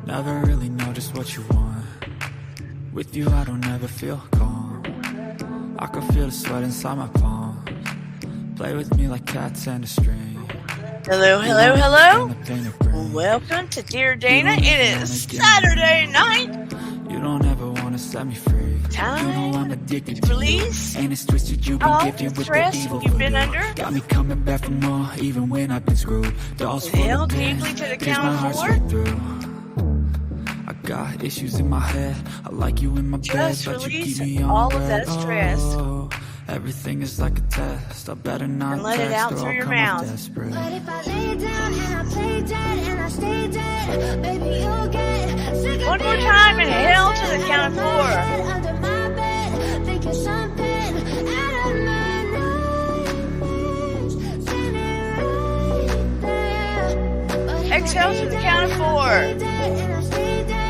Never really know just what you want. With you I don't ever feel calm. I can feel the sweat inside my palms. Play with me like cats and a string. Hello, hello, hello. Welcome to Dear Dana. It is Saturday night. You don't ever wanna set me free. Time you know I'm addicted to to release you. And it's twisted, you've been all gifted the with stress the evil you've been voodoo. under. Got me coming back for more, even when I've been screwed. Dolls full Inhale of deeply pins, to the pierce count my of heart 4. straight through. I got issues in my head. I like you in my Just bed, but you release keep me on all of red. that stress. Oh, everything is like a test. I better not And let it text out or through I'll your come mouth. off desperate. But if I lay down and I play dead and I stay dead, baby, you'll get sick of One more being time, on inhale my to the bed, count of 4. under my bed, thinking something out of my nightmares, standing right there. But if Exhale I to lay the down count of and I 4. play dead and I stay dead,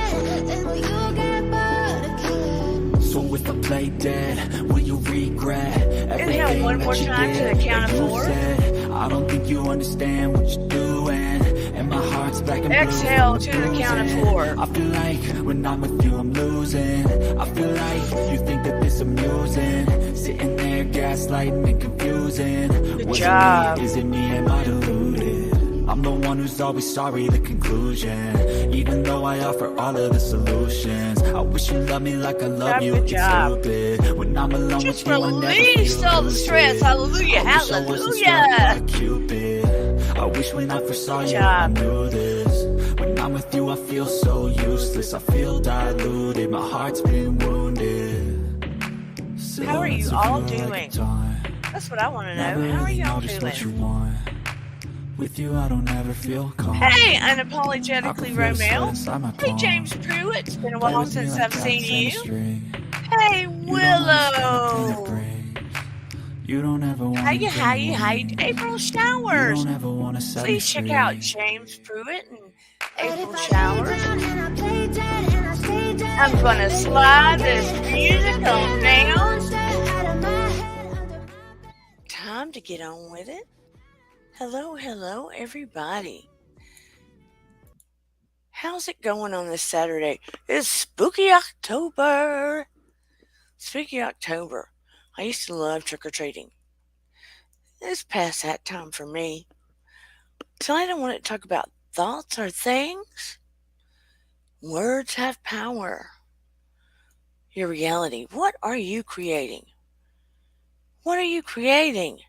then will you get bored of killing? So if I play dead, will you regret everything Inhale one that more you time to did, the count that of you 4. said? I don't think you understand what you're doing, and my heart's black and blue Exhale from to the the count of bruising. 4. I feel like when I'm with you I'm losing. I feel like you think that this amusing, sitting there gaslighting and confusing. Good Was job. it me? Is it me? Am I deluded? I'm the one who's always sorry, the conclusion. Even though I offer all of the solutions, I wish you loved me like I love you. Good It's job. stupid. When I'm alone Just with you, I never release feel all the stress. lucid. Hallelujah, I wish I wasn't struck hallelujah. by Cupid. I wish when I first saw Good you, job. I knew this. When I'm with you, I feel so useless. I feel diluted. My heart's been wounded. How are you Silhouettes of all like a doing? taunt. That's what I want to know. Never How are really you all know just what you doing? want. With you, I don't ever feel calm. Hey, I unapologetically can feel the sweat Romeo. inside my Hey, palms. James Pruitt. It's been a Play while with me since like I've seen cats and a you. string. Hey, You don't understand the pain it Willow. brings. You don't ever How wanna you, give how me you, how you? wings. April You Showers. don't ever wanna set me Please check out free. James Pruitt and But if April I lay Showers. down and I play dead and I stay dead, I'm gonna baby, slide you'll this get music sick of on being down. monster out of my head, under my bed. Time to get on with it. Hello, hello, everybody. How's it going on this Saturday? It's spooky October. Spooky October. I used to love trick-or-treating. It's past that time for me. Tonight I want to talk about thoughts are things. Words have power. Your reality. What are you creating? What are you creating?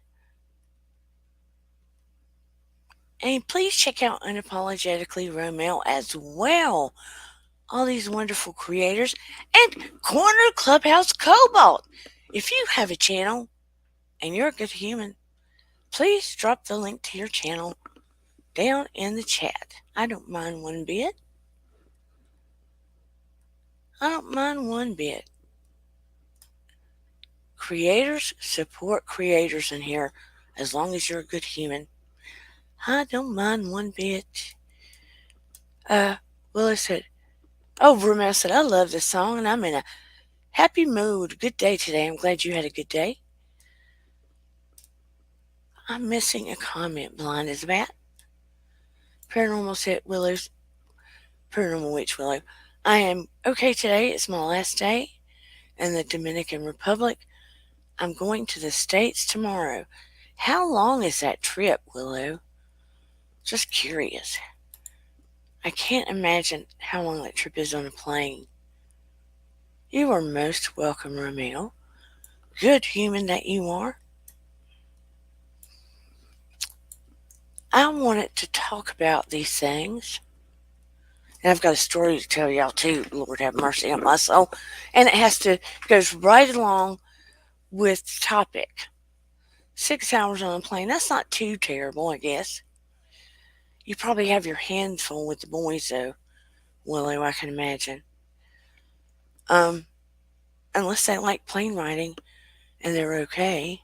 And please check out Unapologetically Romeo as well. All these wonderful creators and Corner Clubhouse Cobalt. If you have a channel and you're a good human, please drop the link to your channel down in the chat. I don't mind one bit. I don't mind one bit. Creators support creators in here as long as you're a good human. I don't mind one bit. Willow said, Romeo said, I love this song and I'm in a happy mood. Good day today. I'm glad you had a good day. I'm missing a comment. Blind as a bat. Paranormal said, Willow's Paranormal Witch Willow. I am okay today. It's my last day in the Dominican Republic. I'm going to the States tomorrow. How long is that trip, Willow? Just curious. I can't imagine how long that trip is on a plane. You are most welcome, Romeo. Good human that you are. I wanted to talk about these things. And I've got a story to tell y'all too. Lord have mercy on my soul. And goes right along with the topic. 6 hours on a plane. That's not too terrible, I guess. You probably have your hands full with the boys though, Willow, I can imagine. Unless they like plane riding and they're okay.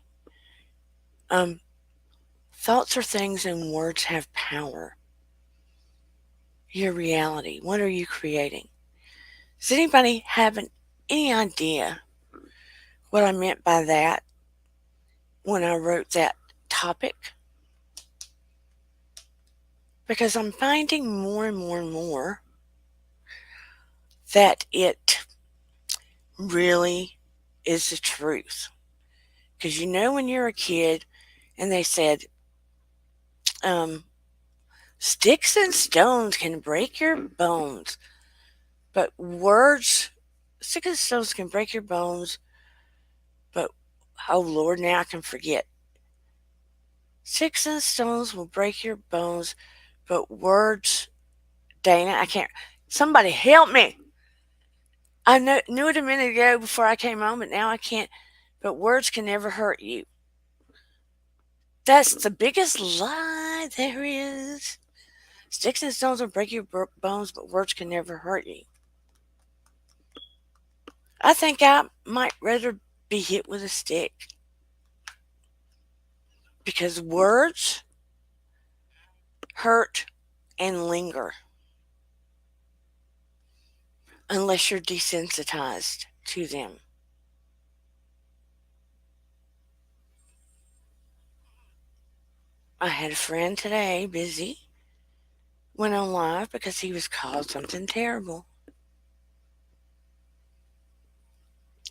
Thoughts are things and words have power. Your reality. What are you creating? Does anybody have any idea what I meant by that when I wrote that topic? Because I'm finding more and more and more that it really is the truth. Because when you're a kid and they said, um, sticks and stones can break your bones, but sticks and stones can break your bones, but oh Lord, now I can forget. Sticks and stones will break your bones, but words, Dana, I can't. Somebody help me. I knew it a minute ago before I came home, but now I can't. But words can never hurt you. That's the biggest lie there is. Sticks and stones will break your bones, but words can never hurt you. I think I might rather be hit with a stick because words hurt and linger unless you're desensitized to them. I had a friend today, busy, went on live because he was called something terrible.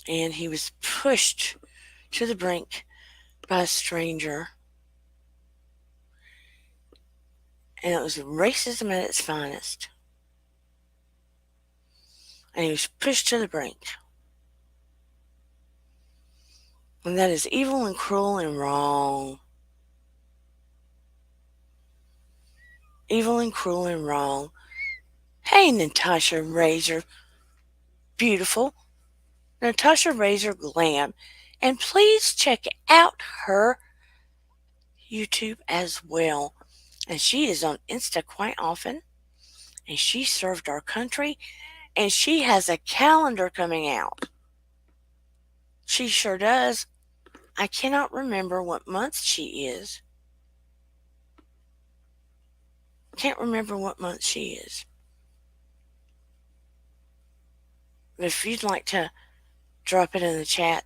And he was pushed to the brink by a stranger. And it was racism at its finest. And he was pushed to the brink. And that is evil and cruel and wrong. Evil and cruel and wrong. Hey, Natasha Razor. Beautiful. Natasha Razor Glam. And please check out her YouTube as well. And she is on Insta quite often. And she served our country. And she has a calendar coming out. She sure does. I cannot remember what month she is. Can't remember what month she is. But if you'd like to drop it in the chat,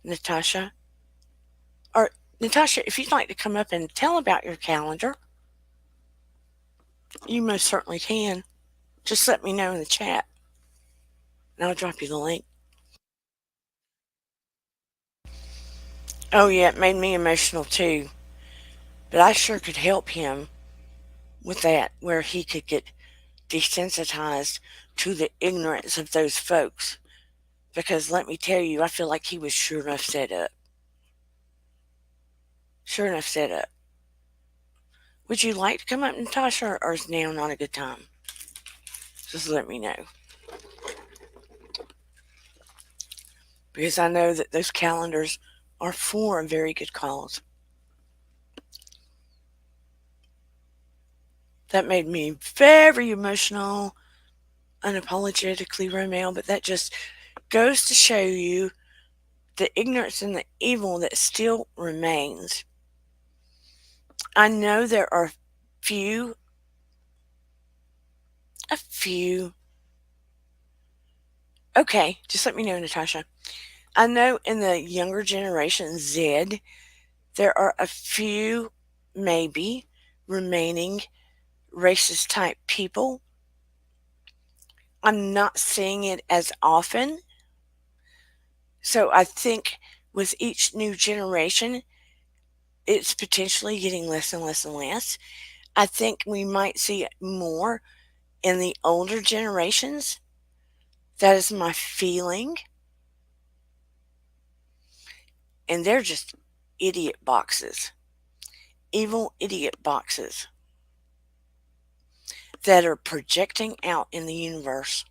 Natasha, or Natasha, if you'd like to come up and tell about your calendar, you most certainly can. Just let me know in the chat, and I'll drop you the link. Oh, yeah, it made me emotional too. But I sure could help him with that, where he could get desensitized to the ignorance of those folks. Because let me tell you, I feel like he was sure enough set up. Sure enough set up. Would you like to come up, Natasha, or is now not a good time? Just let me know. Because I know that those calendars are for a very good cause. That made me very emotional, unapologetically Romeo, but that just goes to show you the ignorance and the evil that still remains. I know there are a few. Okay, just let me know, Natasha. I know in the younger generation, Z, there are a few, maybe, remaining racist type people. I'm not seeing it as often. So I think with each new generation, it's potentially getting less and less and less. I think we might see it more in the older generations. That is my feeling. And they're just idiot boxes. Evil idiot boxes that are projecting out in the universe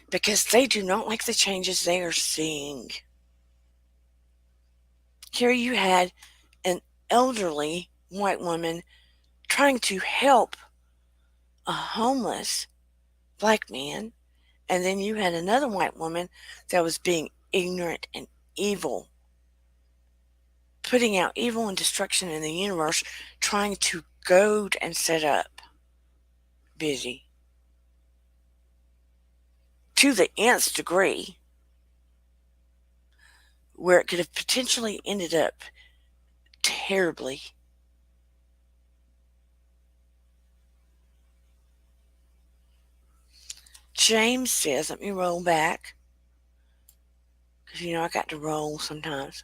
because they do not like the changes they are seeing. Here you had an elderly white woman trying to help a homeless black man, and then you had another white woman that was being ignorant and evil, putting out evil and destruction in the universe, trying to goad and set up busy to the nth degree, where it could have potentially ended up terribly. James says, let me roll back, because I got to roll sometimes.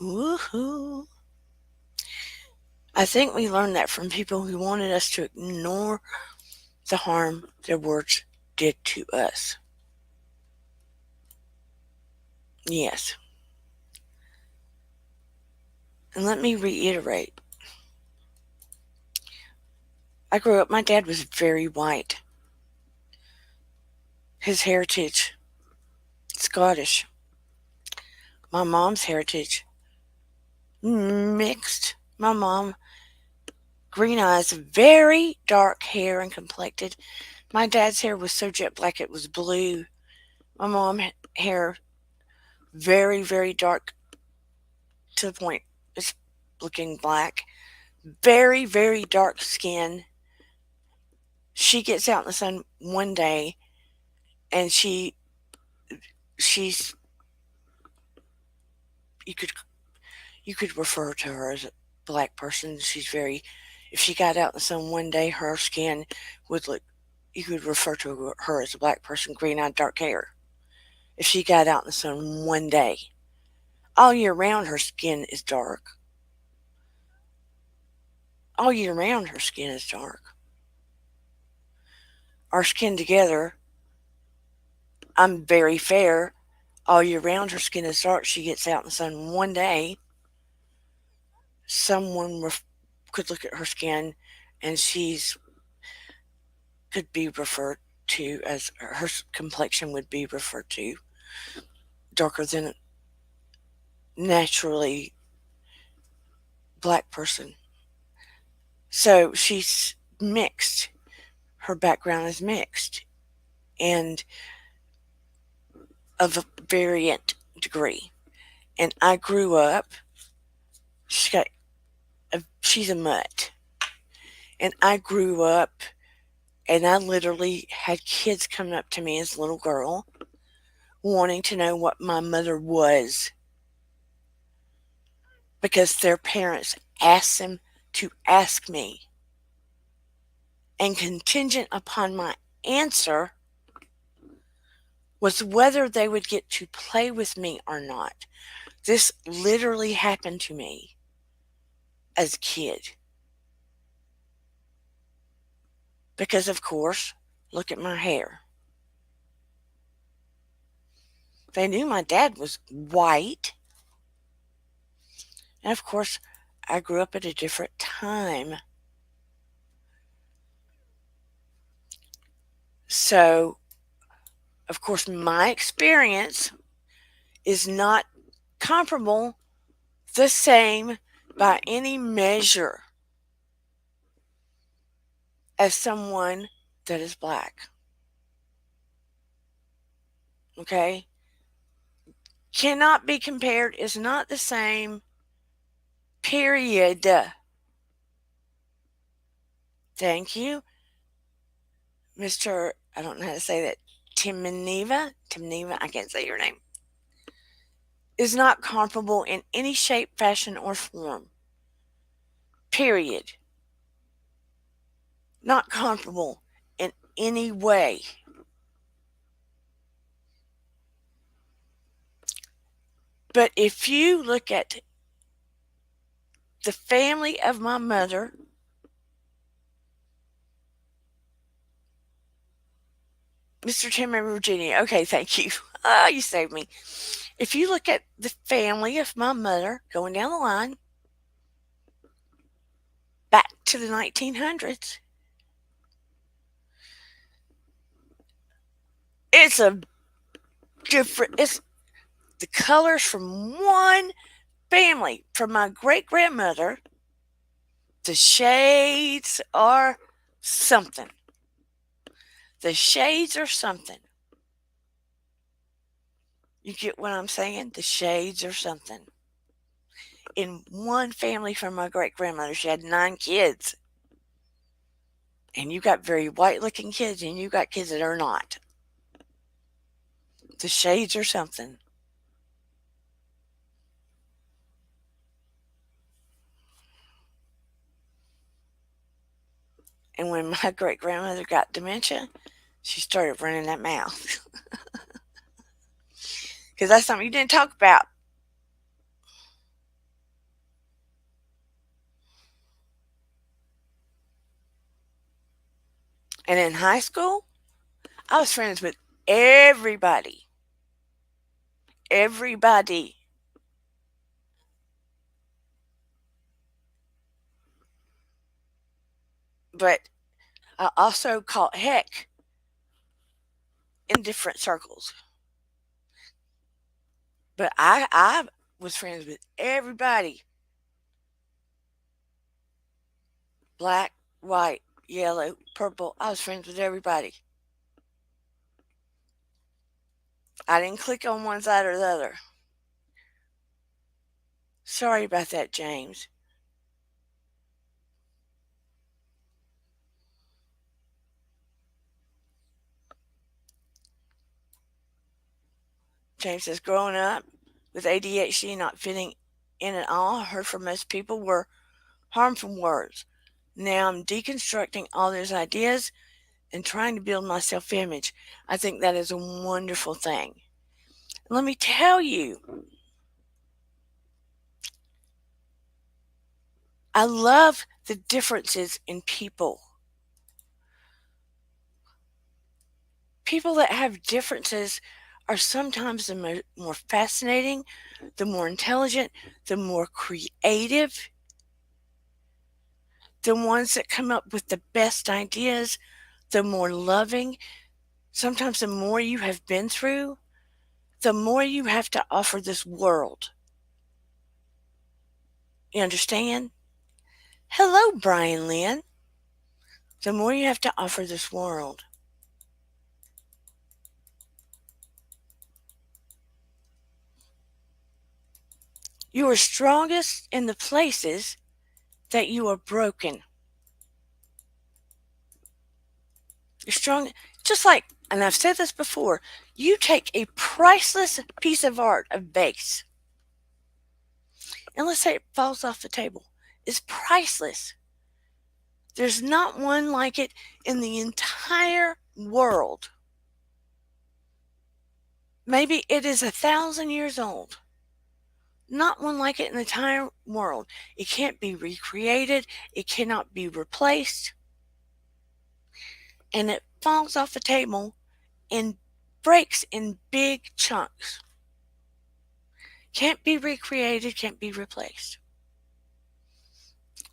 Woohoo! I think we learned that from people who wanted us to ignore the harm their words did to us. Yes. And let me reiterate. I grew up, my dad was very white. His heritage, Scottish. My mom's heritage, mixed. My mom, green eyes, very dark hair and complected. My dad's hair was so jet black it was blue. My mom hair, very, very dark to the point it's looking black. Very, very dark skin. She gets out in the sun one day and she's you could refer to her as a black person. She's very, if she got out in the sun one day, her skin would look, you could refer to her as a black person, green eyed, dark hair. If she got out in the sun one day, all year round her skin is dark. All year round her skin is dark. Our skin together, I'm very fair. All year round her skin is dark. She gets out in the sun one day, someone could look at her skin and she's could be referred to as, her complexion would be referred to darker than naturally black person. So she's mixed. Her background is mixed and of a variant degree. And I grew up, she's a mutt. And I grew up and I literally had kids coming up to me as a little girl wanting to know what my mother was because their parents asked them to ask me. And contingent upon my answer was whether they would get to play with me or not. This literally happened to me as a kid. Because, of course, look at my hair. They knew my dad was white. And, of course, I grew up at a different time. So, of course, my experience is not comparable, the same by any measure as someone that is black. Okay? Cannot be compared, is not the same, period. Thank you, Mr. I don't know how to say that. Timneva, I can't say your name. Is not comparable in any shape, fashion, or form. Period. Not comparable in any way. But if you look at the family of my mother, Mr. Tim and Virginia, okay, thank you. You saved me. If you look at the family of my mother going down the line back to the 1900s, it's a different, it's the colors from one family, from my great grandmother. The shades are something. The shades are something. You get what I'm saying? The shades are something. In one family from my great grandmother, she had 9 kids. And you got very white looking kids, and you got kids that are not. The shades are something. And when my great grandmother got dementia, She started running that mouth. Because that's something you didn't talk about. And in high school, I was friends with everybody. Everybody. But I also caught heck in different circles. But I was friends with everybody. Black, white, yellow, purple. I was friends with everybody. I didn't click on one side or the other. Sorry about that, James. James says, growing up with ADHD not fitting in at all, I heard from most people were harmful words. Now I'm deconstructing all those ideas and trying to build my self image. I think that is a wonderful thing. Let me tell you, I love the differences in people. People that have differences are sometimes the more fascinating, the more intelligent, the more creative, the ones that come up with the best ideas, the more loving. Sometimes the more you have been through, the more you have to offer this world. You understand? Hello, Brian Lynn. The more you have to offer this world. You are strongest in the places that you are broken. You're strong, just like, and I've said this before, you take a priceless piece of art, a vase, and let's say it falls off the table. It's priceless. There's not one like it in the entire world. Maybe it is 1,000 years old. Not one like it in the entire world. It can't be recreated. It cannot be replaced. And it falls off the table and breaks in big chunks. Can't be recreated, can't be replaced.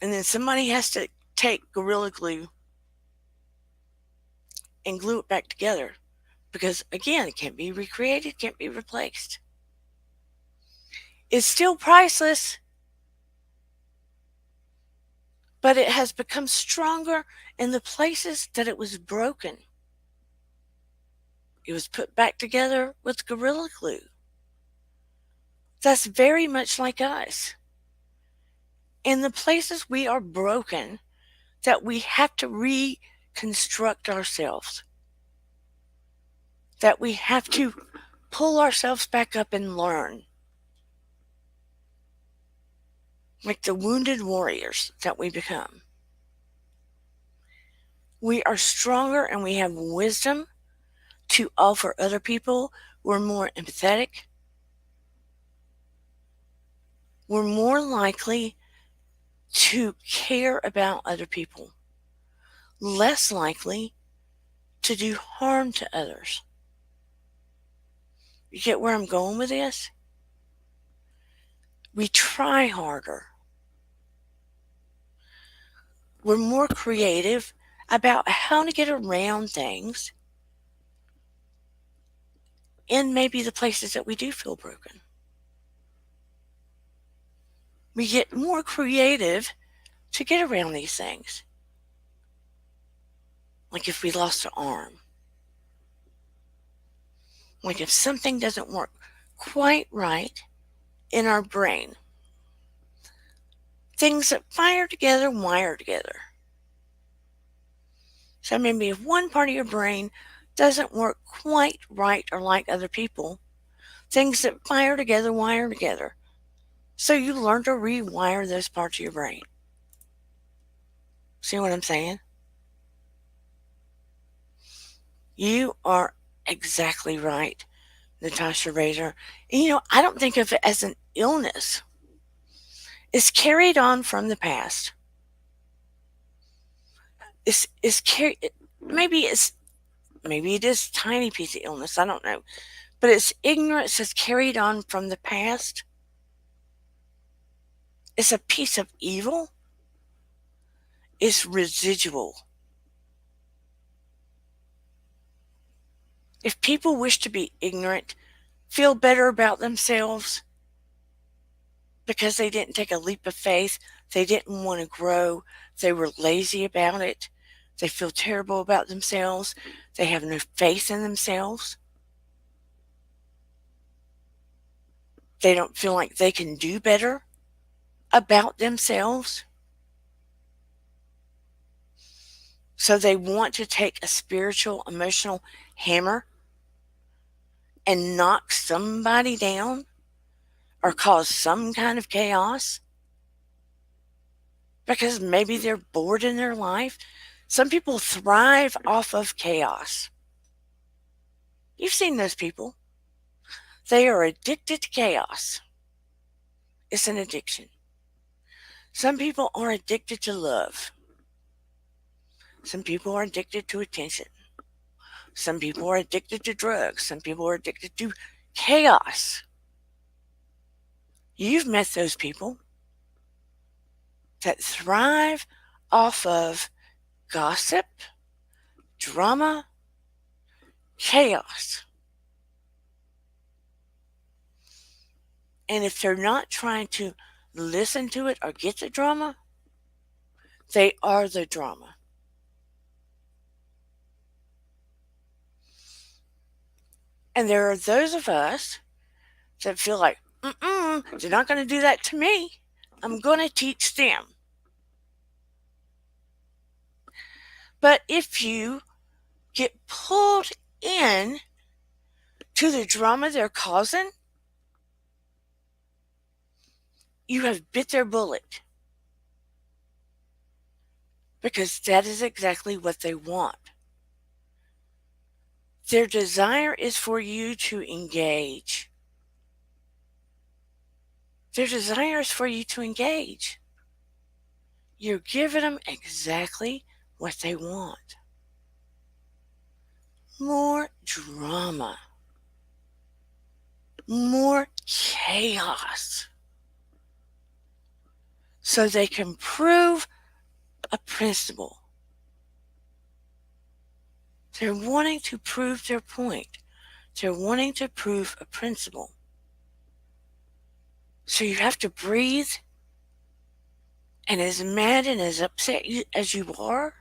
And then somebody has to take Gorilla Glue and glue it back together because, again, it can't be recreated, can't be replaced. It's still priceless, but it has become stronger in the places that it was broken. It was put back together with Gorilla Glue. That's very much like us. In the places we are broken, that we have to reconstruct ourselves, that we have to pull ourselves back up and learn. Like the wounded warriors that we become. We are stronger and we have wisdom to offer other people. We're more empathetic. We're more likely to care about other people, less likely to do harm to others. You get where I'm going with this? We try harder. We're more creative about how to get around things in maybe the places that we do feel broken. We get more creative to get around these things. Like if we lost an arm. Like if something doesn't work quite right in our brain. Things that fire together wire together. So maybe if one part of your brain doesn't work quite right or like other people, things that fire together wire together. So you learn to rewire those parts of your brain. See what I'm saying? You are exactly right, Natasha Razor. And I don't think of it as an illness. It's carried on from the past. It's carried. Maybe it is a tiny piece of illness. I don't know, but it's ignorance that's carried on from the past. It's a piece of evil. It's residual. If people wish to be ignorant, feel better about themselves because they didn't take a leap of faith, they didn't want to grow, they were lazy about it, they feel terrible about themselves, they have no faith in themselves, they don't feel like they can do better about themselves. So they want to take a spiritual, emotional hammer and knock somebody down or cause some kind of chaos because maybe they're bored in their life. Some people thrive off of chaos. You've seen those people. They are addicted to chaos. It's an addiction. Some people are addicted to love. Some people are addicted to attention. Some people are addicted to drugs. Some people are addicted to chaos. You've met those people that thrive off of gossip, drama, chaos. And if they're not trying to listen to it or get the drama, they are the drama. And there are those of us that feel like, they're not going to do that to me. I'm going to teach them. But if you get pulled in to the drama they're causing, you have bit their bullet. Because that is exactly what they want. Their desire is for you to engage. Their desire is for you to engage. You're giving them exactly what they want. More drama. More chaos. So they can prove a principle. They're wanting to prove their point. They're wanting to prove a principle. So you have to breathe, and as mad and as upset as you are,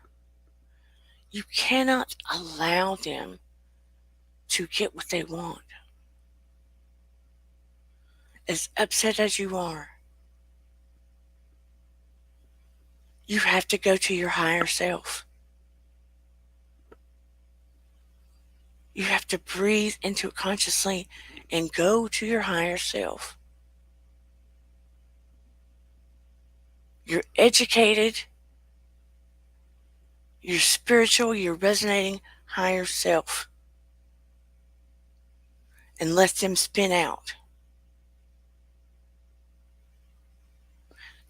you cannot allow them to get what they want. As upset as you are, you have to go to your higher self. You have to breathe into it consciously and go to your higher self. You're educated, you're spiritual, you're resonating higher self. And let them spin out.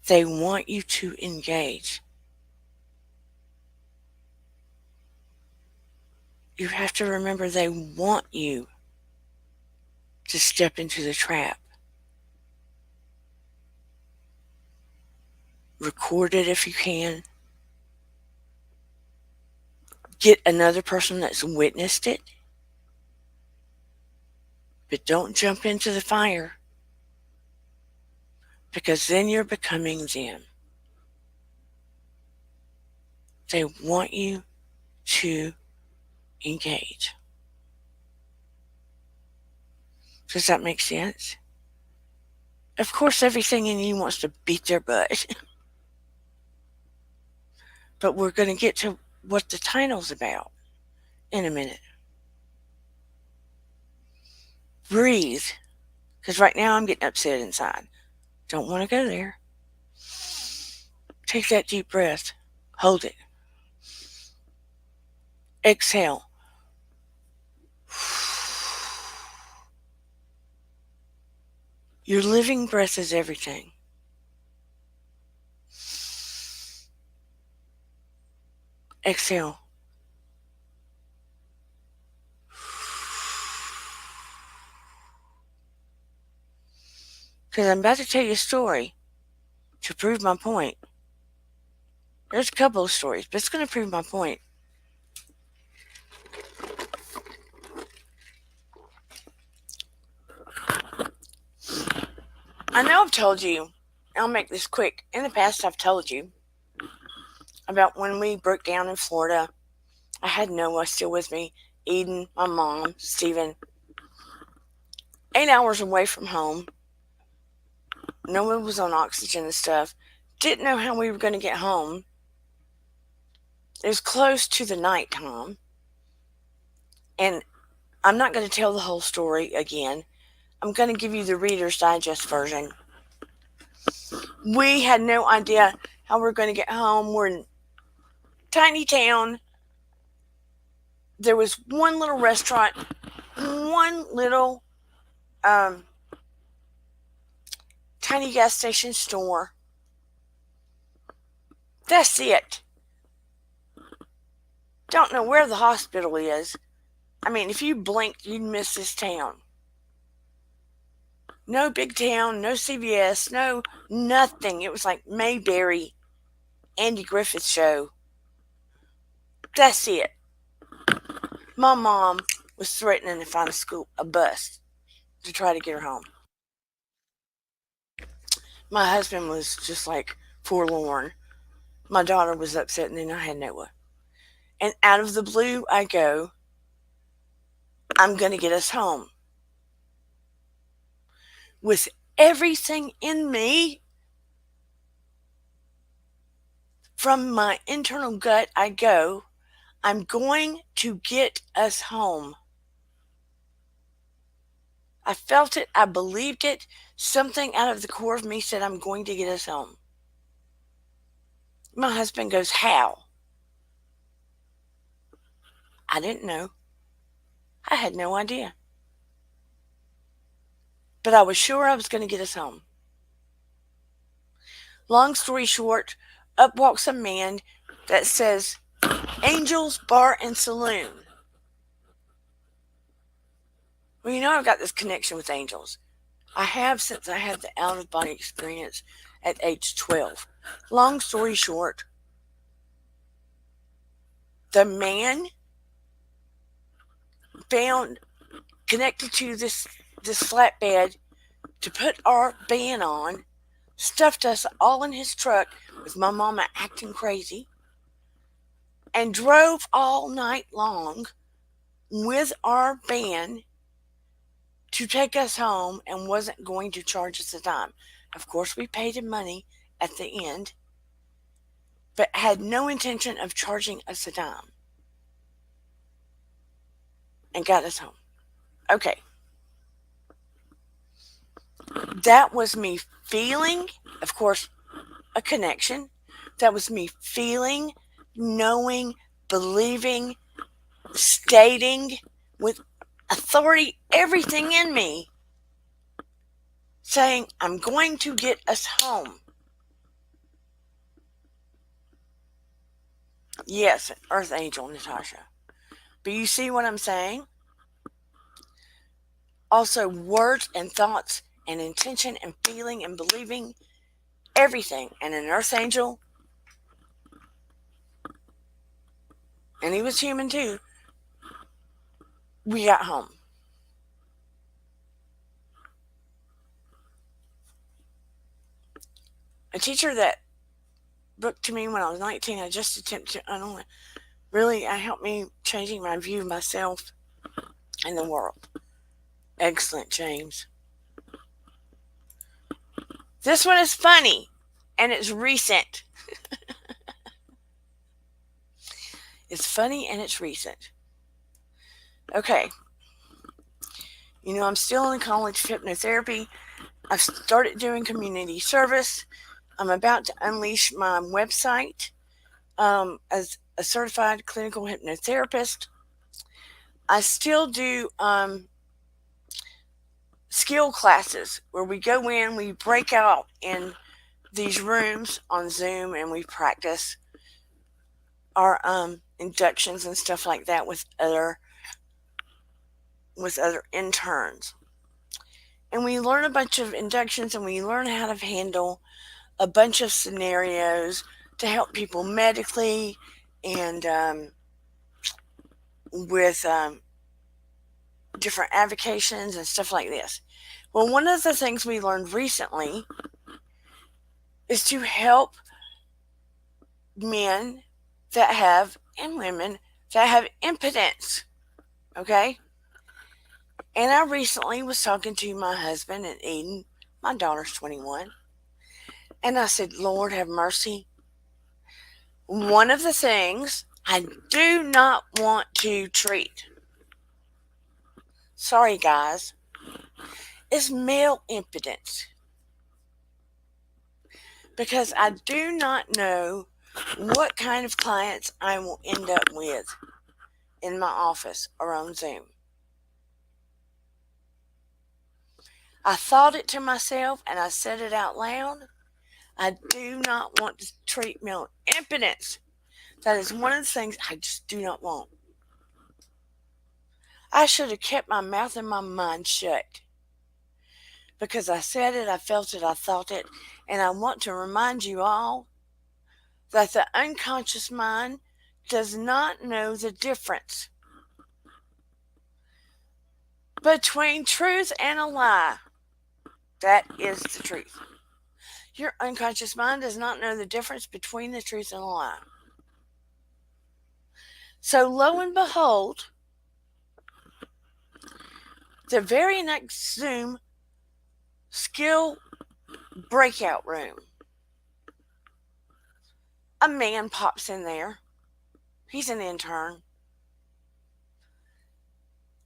They want you to engage. You have to remember they want you to step into the trap. Record it if you can. Get another person that's witnessed it. But don't jump into the fire, because then you're becoming them. They want you to engage. Does that make sense? Of course, everything in you wants to beat their butt. But we're going to get to what the title's about in a minute. Breathe. Because right now I'm getting upset inside. Don't want to go there. Take that deep breath. Hold it. Exhale. Your living breath is everything. Exhale. Because I'm about to tell you a story to prove my point. There's a couple of stories, but it's going to prove my point. I know I've told you, I'll make this quick. In the past, I've told you about when we broke down in Florida. I had Noah still with me, Eden, my mom, Stephen. 8 hours away from home. Noah was on oxygen and stuff. Didn't know how we were going to get home. It was close to the night time. And I'm not going to tell the whole story again. I'm going to give you the Reader's Digest version. We had no idea how we were going to get home. We're in a tiny town. There was one little restaurant, one little tiny gas station store. That's it. Don't know where the hospital is. I mean, if you blinked, you'd miss this town. No big town, no CVS, no nothing. It was like Mayberry, Andy Griffith show. That's it. My mom was threatening to find a bus to try to get her home. My husband was just like forlorn. My daughter was upset, and then I had Noah. And out of the blue, I go, I'm going to get us home. With everything in me, from my internal gut, I go, I'm going to get us home. I felt it. I believed it. Something out of the core of me said, I'm going to get us home. My husband goes, how? I didn't know. I had no idea. But I was sure I was going to get us home. Long story short, up walks a man that says, Angels Bar and Saloon. Well, you know, I've got this connection with angels. I have since I had the out-of-body experience at age 12. Long story short, the man found connected to this flatbed to put our van on, stuffed us all in his truck with my mama acting crazy, and drove all night long with our van to take us home and wasn't going to charge us a dime. Of course, we paid him money at the end, but had no intention of charging us a dime, and got us home. Okay. That was me feeling, of course, a connection. That was me feeling, knowing, believing, stating with authority, everything in me, saying, I'm going to get us home. Yes, Earth Angel, Natasha. But you see what I'm saying? Also, words and thoughts and intention and feeling and believing, everything. And an Earth Angel, and he was human too, we got home. A teacher that booked to me when I was 19, I just attempted to really helped me changing my view of myself and the world. Excellent, James. This one is funny, and it's recent. It's funny, and it's recent. Okay. You know, I'm still in college of hypnotherapy. I've started doing community service. I'm about to unleash my website as a certified clinical hypnotherapist. I still do skill classes where we go in, we break out in these rooms on Zoom, and we practice our inductions and stuff like that with other interns. And we learn a bunch of inductions, and we learn how to handle a bunch of scenarios to help people medically and with different avocations and stuff like this. Well, one of the things we learned recently is to help men that have, and women that have impotence. Okay? And I recently was talking to my husband and Eden. My daughter's 21. And I said, Lord have mercy. One of the things I do not want to treat, sorry guys, is male impotence. Because I do not know what kind of clients I will end up with in my office or on Zoom. I thought it to myself and I said it out loud. I do not want to treat male impotence. That is one of the things I just do not want. I should have kept my mouth and my mind shut. Because I said it, I felt it, I thought it, and I want to remind you all that the unconscious mind does not know the difference between truth and a lie. That is the truth. Your unconscious mind does not know the difference between the truth and a lie. So lo and behold, the very next Zoom skill breakout room, a man pops in there. He's an intern.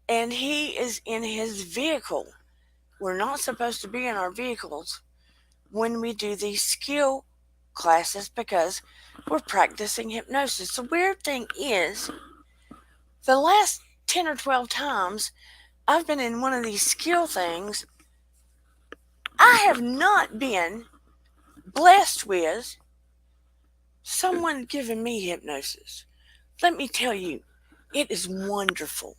And he is in his vehicle. We're not supposed to be in our vehicles when we do these skill classes because we're practicing hypnosis. The weird thing is, the last 10 or 12 times I've been in one of these skill things, I have not been blessed with someone giving me hypnosis. Let me tell you, it is wonderful.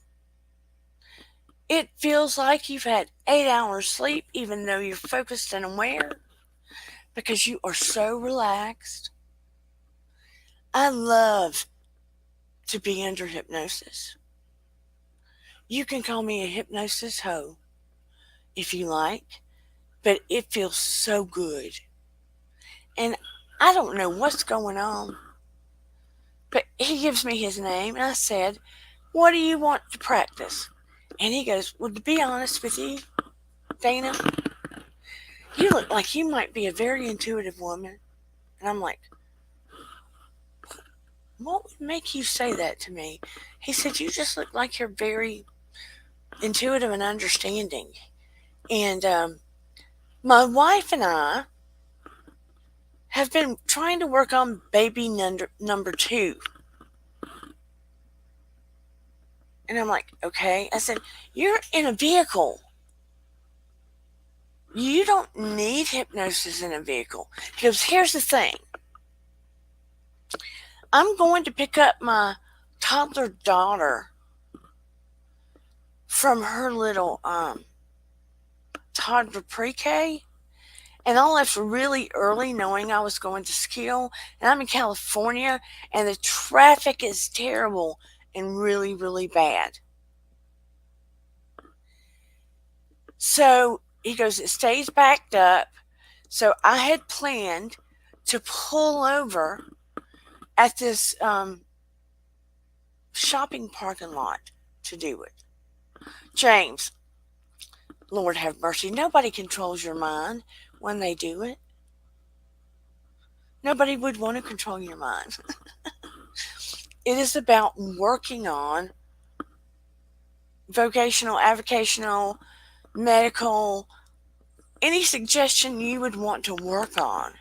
It feels like you've had 8 hours sleep even though you're focused and aware because you are so relaxed. I love to be under hypnosis. You can call me a hypnosis hoe if you like, but it feels so good. And I don't know what's going on, but he gives me his name, and I said, what do you want to practice? And he goes, well, to be honest with you, Dana, you look like you might be a very intuitive woman. And I'm like, what would make you say that to me? He said, you just look like you're very intuitive and understanding. And my wife and I have been trying to work on baby number 2. And I'm like, okay. I said, you're in a vehicle. You don't need hypnosis in a vehicle. He goes, here's the thing. I'm going to pick up my toddler daughter from her little toddler pre-K. And I left really early knowing I was going to skill. And I'm in California and the traffic is terrible and really, really bad. So he goes, it stays backed up. So I had planned to pull over at this shopping parking lot to do it. James, Lord have mercy, nobody controls your mind when they do it. Nobody would want to control your mind. It is about working on vocational, avocational, medical, any suggestion you would want to work on.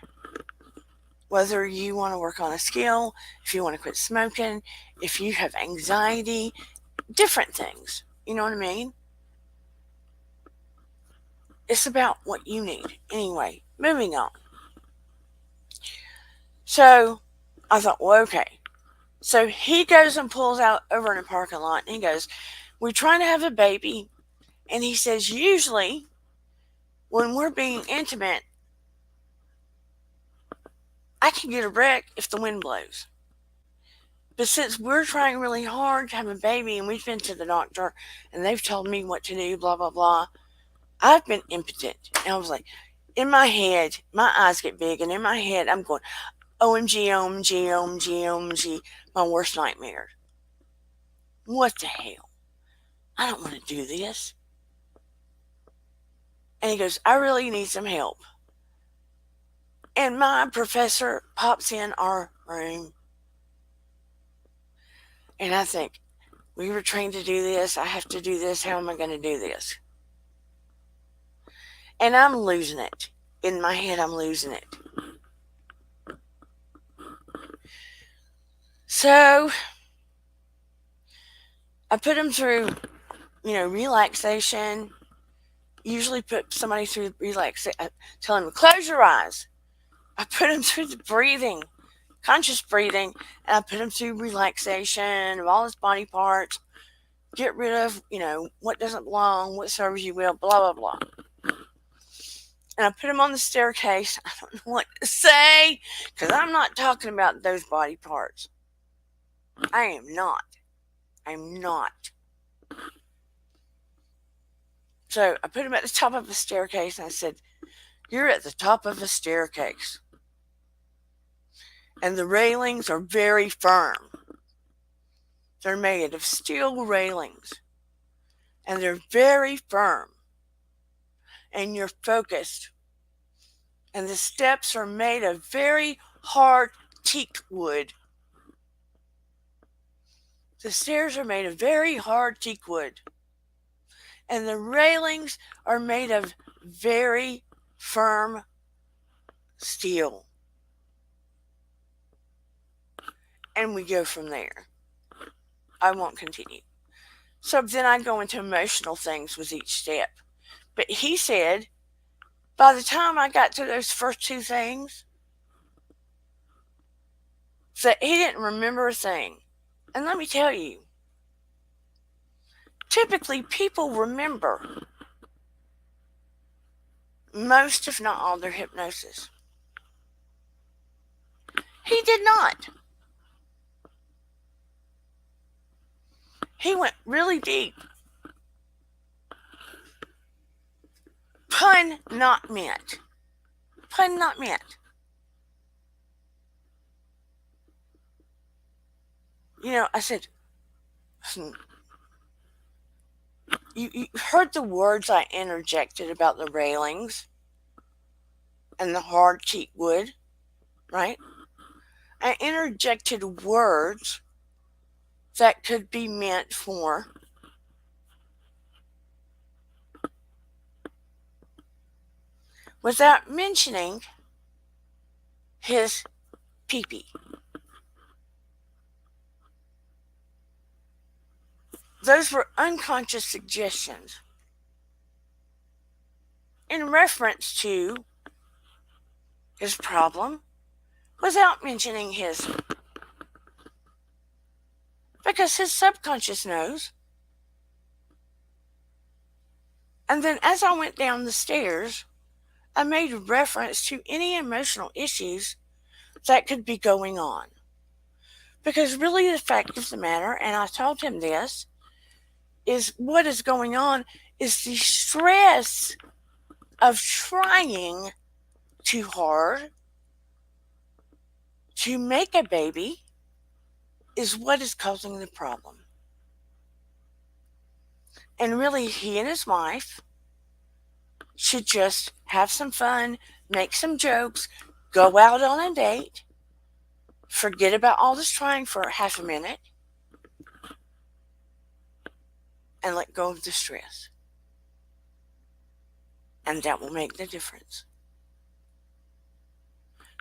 Whether you want to work on a skill, if you want to quit smoking, if you have anxiety, different things. You know what I mean? It's about what you need. Anyway, moving on. So I thought, well, okay. So he goes and pulls out over in the parking lot and he goes, we're trying to have a baby. And he says, usually when we're being intimate, I can get a wreck if the wind blows. But since we're trying really hard to have a baby and we've been to the doctor and they've told me what to do, blah, blah, blah, I've been impotent. And I was like, in my head, my eyes get big, and in my head, I'm going, OMG, OMG, OMG, OMG, my worst nightmare. What the hell? I don't want to do this. And he goes, I really need some help. And my professor pops in our room. And I think, we were trained to do this. I have to do this. How am I going to do this? And I'm losing it. In my head, I'm losing it. So I put him through, relaxation. Usually put somebody through relaxation. Tell him to close your eyes. I put him through the breathing, conscious breathing, and I put him through relaxation of all his body parts. Get rid of, what doesn't belong, what serves you well, blah, blah, blah. And I put him on the staircase. I don't know what to say, because I'm not talking about those body parts. I am not. I'm not. So I put him at the top of a staircase, and I said, you're at the top of a staircase. And the railings are very firm. They're made of steel railings. And they're very firm. And you're focused. And the steps are made of very hard teak wood. The stairs are made of very hard teak wood. And the railings are made of very firm steel. And we go from there. I won't continue. So then I go into emotional things with each step. But he said, by the time I got to those first two things, that he didn't remember a thing. And let me tell you, typically people remember most, if not all, their hypnosis. He did not. He went really deep. Pun not meant. Pun not meant. I said, you heard the words I interjected about the railings and the hard teak wood, right? I interjected words that could be meant for without mentioning his pee-pee. Those were unconscious suggestions in reference to his problem without mentioning his. Because his subconscious knows. And then as I went down the stairs, I made reference to any emotional issues that could be going on. Because really the fact of the matter, and I told him this, is what is going on is the stress of trying too hard to make a baby is what is causing the problem. And really, he and his wife should just have some fun, make some jokes, go out on a date, forget about all this trying for half a minute, and let go of the stress. And that will make the difference.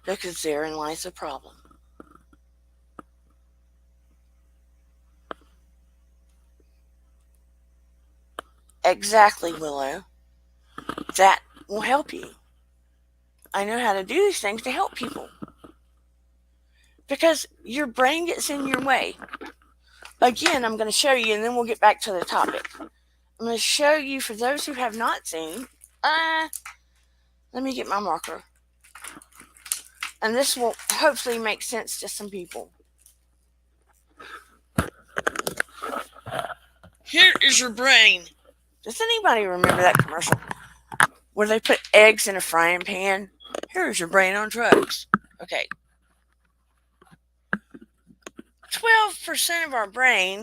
Because therein lies the problem. Exactly, Willow. that will help you. I know how to do these things to help people. Because your brain gets in your way. Again, I'm going to show you, and then we'll get back to the topic. I'm going to show you, for those who have not seen, let me get my marker. And this will hopefully make sense to some people. Here is your brain. Does anybody remember that commercial where they put eggs in a frying pan? Here's your brain on drugs. Okay. 12% of our brain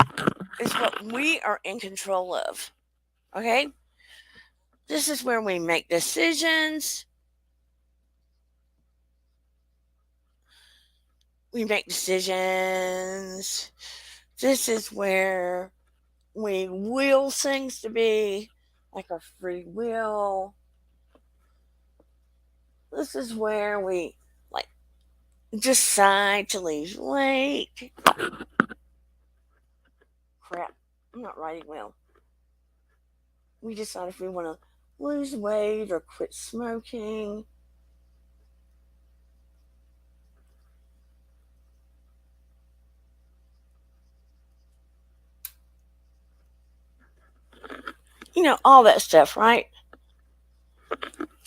is what we are in control of. Okay? This is where we make decisions. This is where we will things to be, like our free will. This is where we decide to lose weight. Crap, I'm not writing well. We decide if we want to lose weight or quit smoking. All that stuff, right?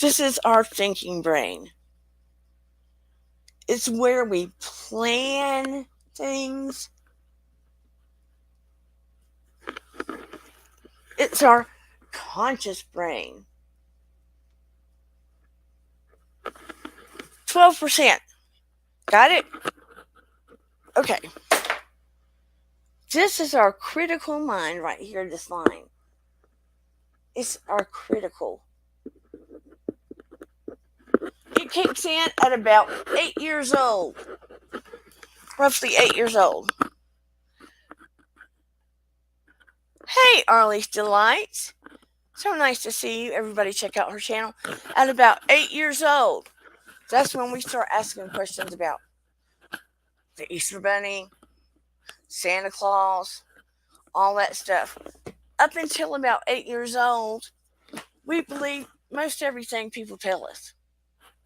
This is our thinking brain. It's where we plan things. It's our conscious brain. 12%. Got it? Okay. This is our critical mind right here, this line. It's our critical. It kicks in at about 8 years old. Roughly 8 years old. Hey, Arlie's Delights. So nice to see you. Everybody check out her channel. At about 8 years old, that's when we start asking questions about the Easter Bunny, Santa Claus, all that stuff. Up until about 8 years old, we believe most everything people tell us.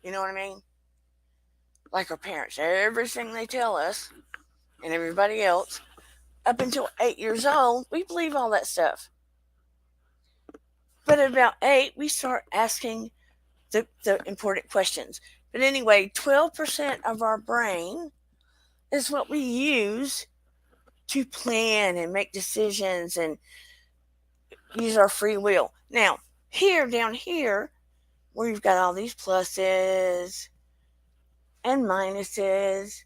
You know what I mean? Like our parents. Everything they tell us, and everybody else, up until 8 years old, we believe all that stuff. But at about 8, we start asking the important questions. But anyway, 12% of our brain is what we use to plan and make decisions and use our free will. Now, down here, where you've got all these pluses and minuses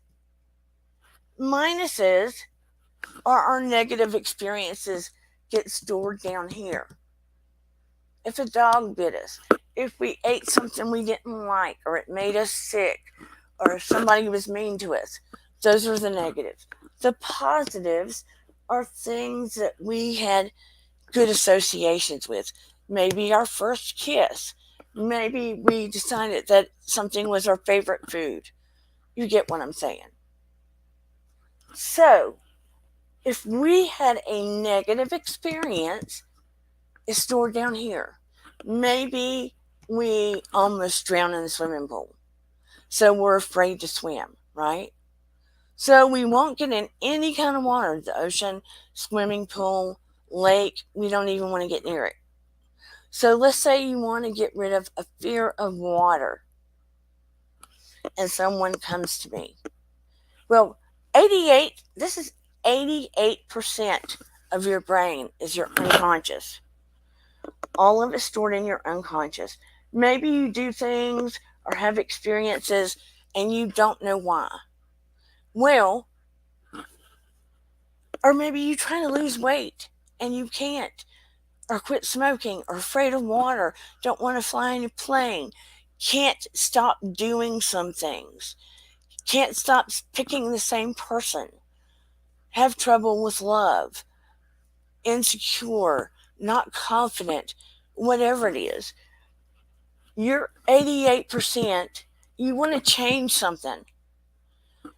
are our negative experiences get stored down here. If a dog bit us, if we ate something we didn't like, or it made us sick, or if somebody was mean to us, those are the negatives. The positives are things that we had good associations with. Maybe our first kiss. Maybe we decided that something was our favorite food. You get what I'm saying. So, if we had a negative experience, it's stored down here. Maybe we almost drowned in the swimming pool. So we're afraid to swim, right? So we won't get in any kind of water. The ocean, swimming pool, lake, we don't even want to get near it. So let's say you want to get rid of a fear of water. And someone comes to me. Well, 88% of your brain is your unconscious. All of it stored in your unconscious. Maybe you do things or have experiences and you don't know why. Well, or maybe you try to lose weight and you can't, or quit smoking, or afraid of water, don't want to fly in a plane, can't stop doing some things, can't stop picking the same person, have trouble with love, insecure, not confident, whatever it is. You're 88%, you want to change something.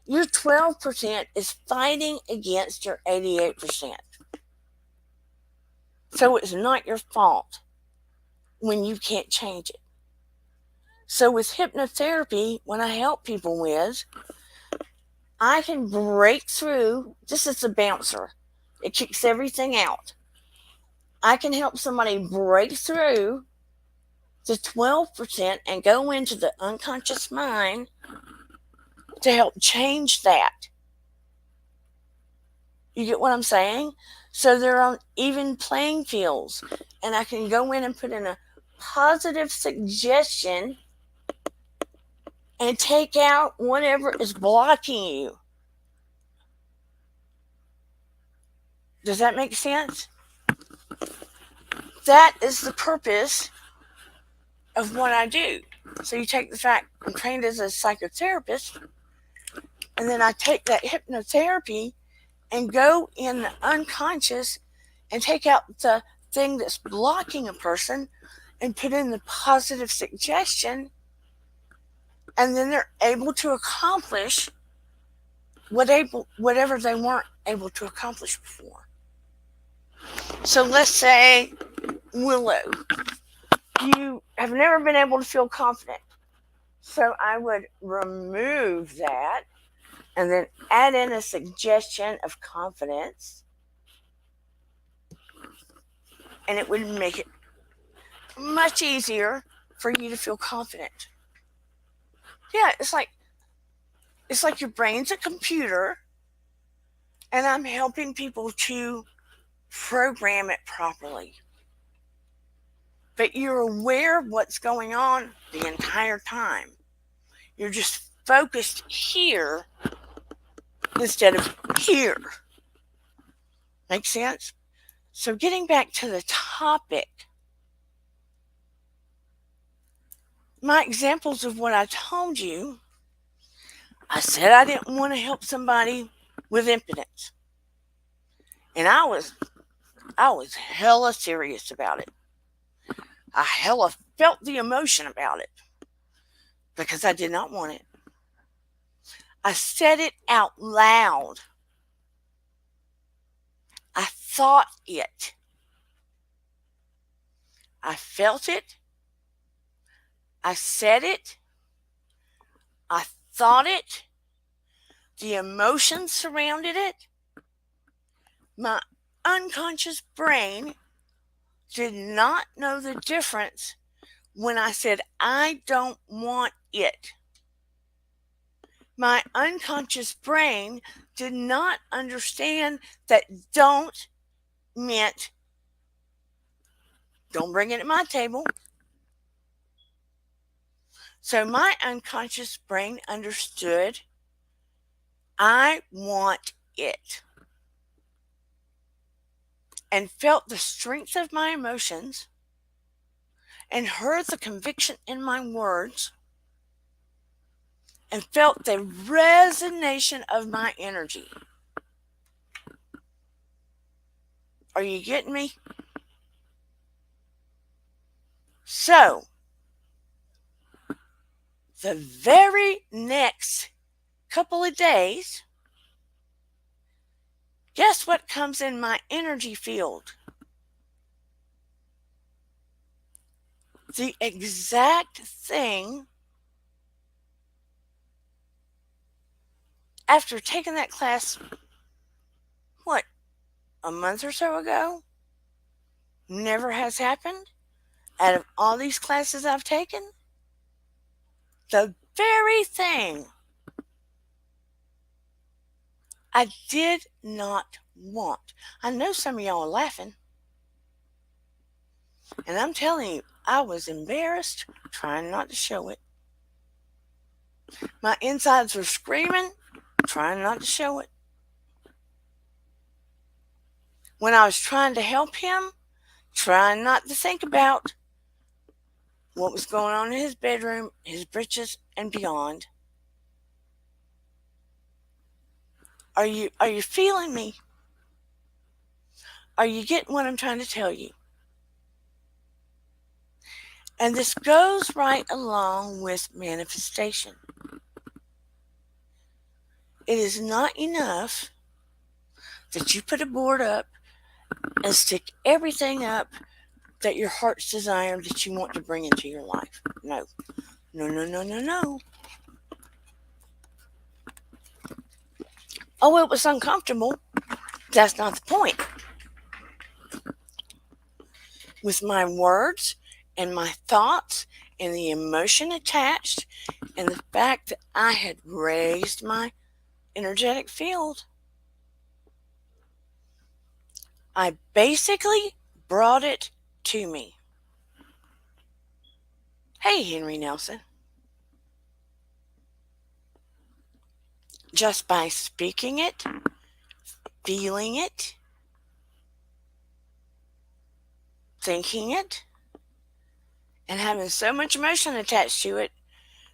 Your 12% is fighting against your 88%. So it's not your fault. when you can't change it. So with hypnotherapy, when I help people with, I can break through just as a bouncer. It kicks everything out. I can help somebody break through the 12% and go into the unconscious mind to help change that. You get what I'm saying? So they're on even playing fields. And I can go in and put in a positive suggestion and take out whatever is blocking you. Does that make sense? That is the purpose of what I do. So you take the fact I'm trained as a psychotherapist, and then I take that hypnotherapy and go in the unconscious and take out the thing that's blocking a person and put in the positive suggestion, and then they're able to accomplish whatever they weren't able to accomplish before. So let's say, Willow, you have never been able to feel confident. So I would remove that and then add in a suggestion of confidence, and it would make it much easier for you to feel confident. Yeah, it's like your brain's a computer, and I'm helping people to program it properly. But you're aware of what's going on the entire time. You're just focused here instead of here. Make sense? So getting back to the topic, my examples of what I told you, I said I didn't want to help somebody with impotence. And I was hella serious about it. I hella felt the emotion about it because I did not want it. I said it out loud. I thought it. I felt it. I said it. I thought it. The emotions surrounded it. My unconscious brain did not know the difference when I said, I don't want it. My unconscious brain did not understand that don't meant don't bring it at my table. So my unconscious brain understood I want it and felt the strength of my emotions and heard the conviction in my words and felt the resonation of my energy. Are you getting me? So, the very next couple of days, guess what comes in my energy field? The exact thing after taking that class, a month or so ago? Never has happened. Out of all these classes I've taken, the very thing I did not want. I know some of y'all are laughing. And I'm telling you, I was embarrassed, trying not to show it. My insides were screaming, trying not to show it. When I was trying to help him, trying not to think about what was going on in his bedroom, his britches, and beyond. Are you feeling me? Are you getting what I'm trying to tell you? And this goes right along with manifestation. It is not enough that you put a board up and stick everything up that your heart's desire that you want to bring into your life. No. No, no, no, no, no. Oh, it was uncomfortable. That's not the point. With my words and my thoughts and the emotion attached and the fact that I had raised my energetic field, I basically brought it to me. Hey, Henry Nelson. Just by speaking it, feeling it, thinking it, and having so much emotion attached to it,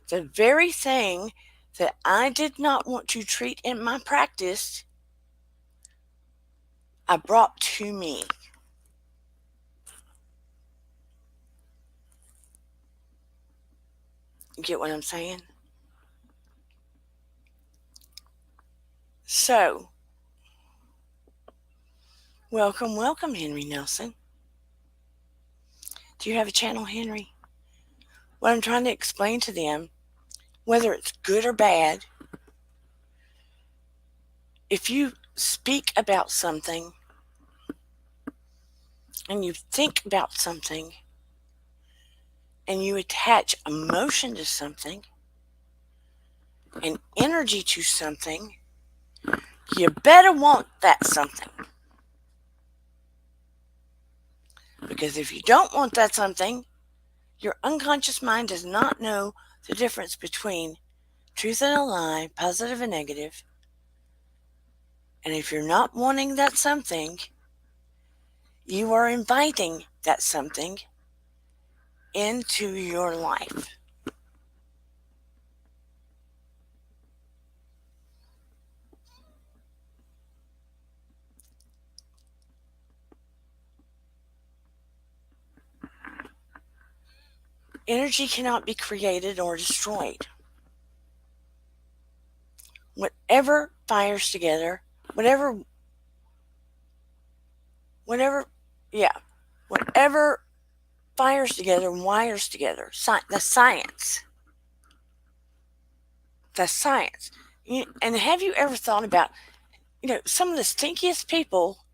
the very thing that I did not want to treat in my practice, I brought to me. You get what I'm saying? So, welcome, welcome, Henry Nelson. Do you have a channel, Henry? What I'm trying to explain to them, whether it's good or bad, if you speak about something and you think about something and you attach emotion to something and energy to something, you better want that something. Because if you don't want that something, your unconscious mind does not know the difference between truth and a lie, positive and negative. And if you're not wanting that something, you are inviting that something into your life. Energy cannot be created or destroyed. Whatever fires together, whatever fires together and wires together. The science. And have you ever thought about, some of the stinkiest people,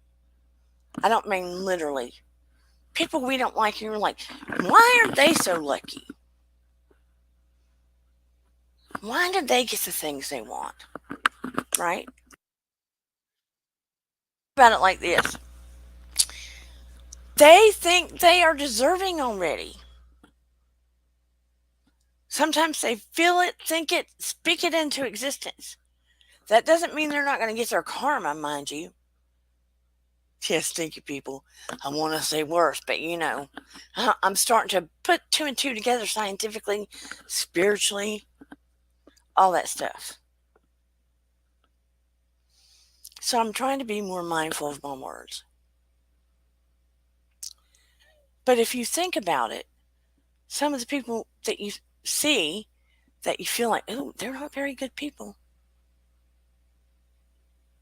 I don't mean literally, people we don't like, and you're like, why are they so lucky? Why did they get the things they want? Right? About it like this. They think they are deserving already. Sometimes they feel it, think it, speak it into existence. That doesn't mean they're not going to get their karma, mind you. Yes, stinky people. I want to say worse, but I'm starting to put two and two together scientifically, spiritually, all that stuff. So I'm trying to be more mindful of my words. But if you think about it, some of the people that you see that you feel like, oh, they're not very good people.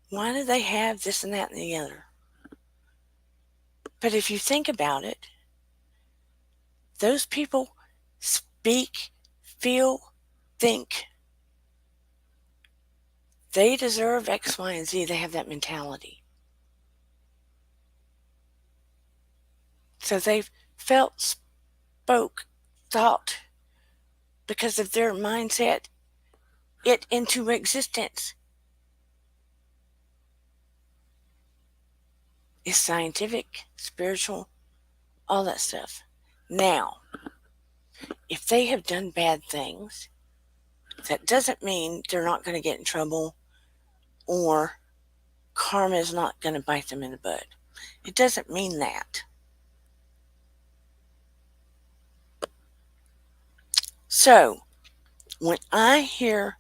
Why do they have this and that and the other? But if you think about it, those people speak, feel, think. They deserve X, Y, and Z. They have that mentality. So they've felt, spoke, thought, because of their mindset, it into existence. It's scientific, spiritual, all that stuff. Now, if they have done bad things, that doesn't mean they're not going to get in trouble or karma is not going to bite them in the butt. It doesn't mean that. So, when I hear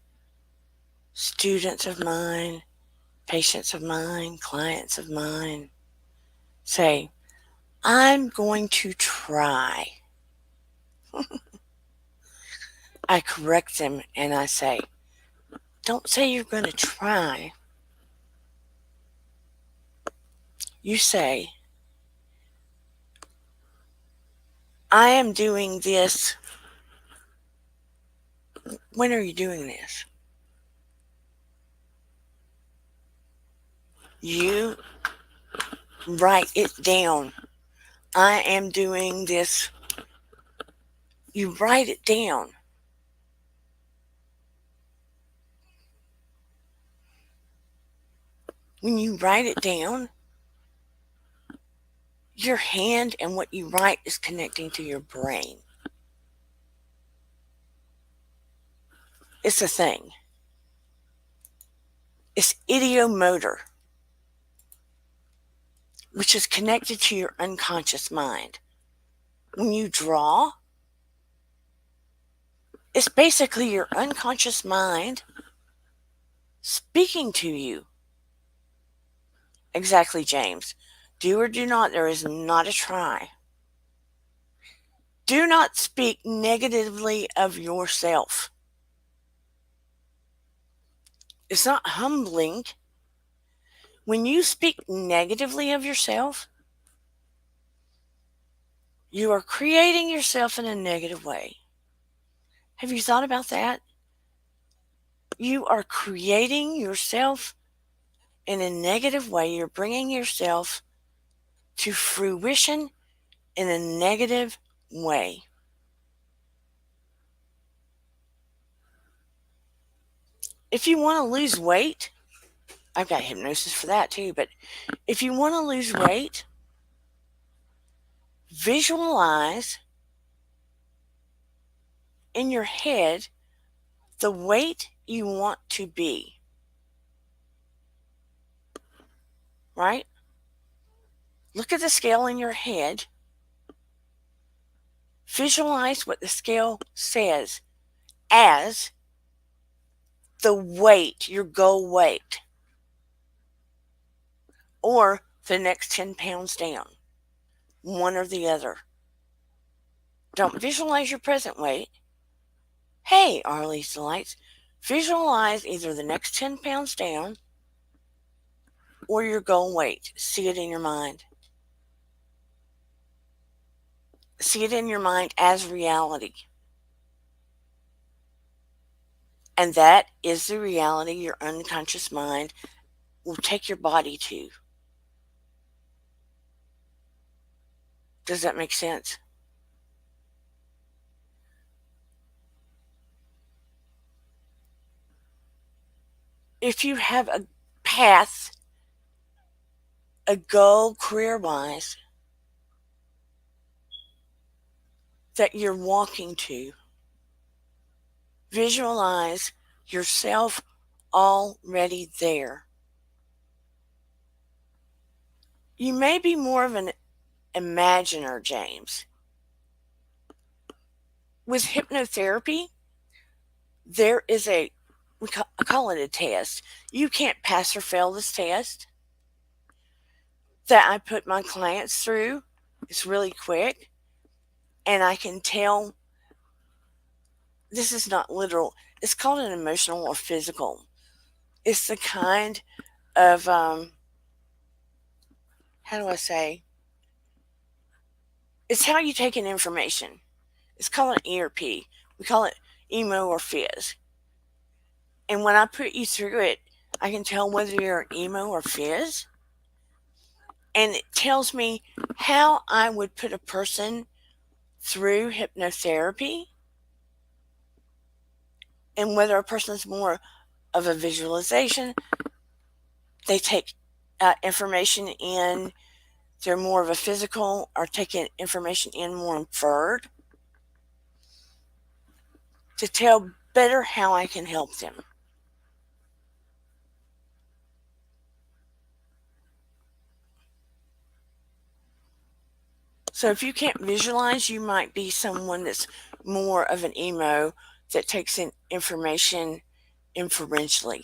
students of mine, patients of mine, clients of mine say, I'm going to try, I correct them and I say, don't say you're going to try. You say, I am doing this. When are you doing this? You write it down. I am doing this. You write it down. When you write it down, your hand and what you write is connecting to your brain. It's a thing. It's ideomotor, which is connected to your unconscious mind. When you draw, it's basically your unconscious mind speaking to you. Exactly, James. Do or do not, there is not a try. Do not speak negatively of yourself. It's not humbling. When you speak negatively of yourself, you are creating yourself in a negative way. Have you thought about that? You are creating yourself in a negative way. You're bringing yourself to fruition in a negative way. If you want to lose weight, I've got hypnosis for that too, but if you want to lose weight, visualize in your head the weight you want to be. Right? Look at the scale in your head. Visualize what the scale says as the weight, your goal weight, or the next 10 pounds down, one or the other. Don't visualize your present weight. Hey, Arlie's Delights, visualize either the next 10 pounds down or your goal weight. See it in your mind. See it in your mind as reality. And that is the reality your unconscious mind will take your body to. Does that make sense? If you have a path, a goal career-wise that you're walking to, visualize yourself already there. You may be more of an imaginer, James. With hypnotherapy, there is I call it a test. You can't pass or fail this test that I put my clients through. It's really quick, and I can tell this is not literal. It's called an emotional or physical. It's the kind of, how do I say? It's how you take in information. It's called an ERP. We call it emo or fizz. And when I put you through it, I can tell whether you're an emo or fizz. And it tells me how I would put a person through hypnotherapy and whether a person is more of a visualization, they take information in, they're more of a physical, or taking information in more inferred, to tell better how I can help them. So if you can't visualize, you might be someone that's more of an emo that takes in information inferentially.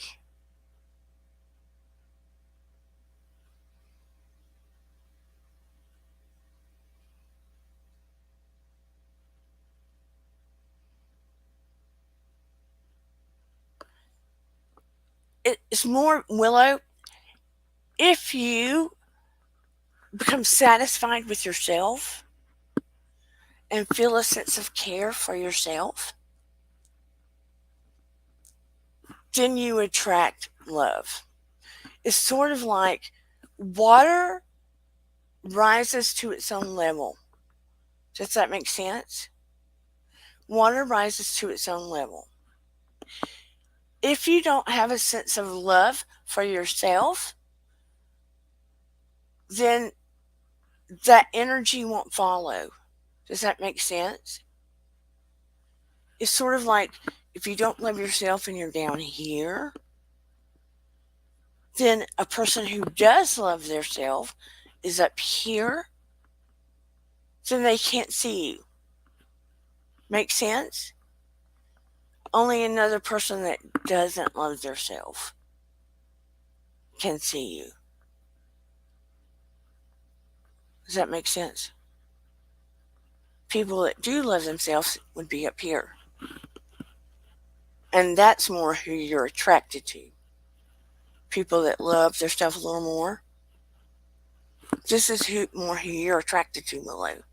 It's more, Willow, if you become satisfied with yourself and feel a sense of care for yourself, then you attract love. It's sort of like water rises to its own level. Does that make sense? Water rises to its own level. If you don't have a sense of love for yourself, then that energy won't follow. Does that make sense? It's sort of like if you don't love yourself and you're down here, then a person who does love themselves is up here, then they can't see you. Make sense? Only another person that doesn't love themselves can see you. Does that make sense? People that do love themselves would be up here. And that's more who you're attracted to. People that love their stuff a little more. This is more who you're attracted to, Willow.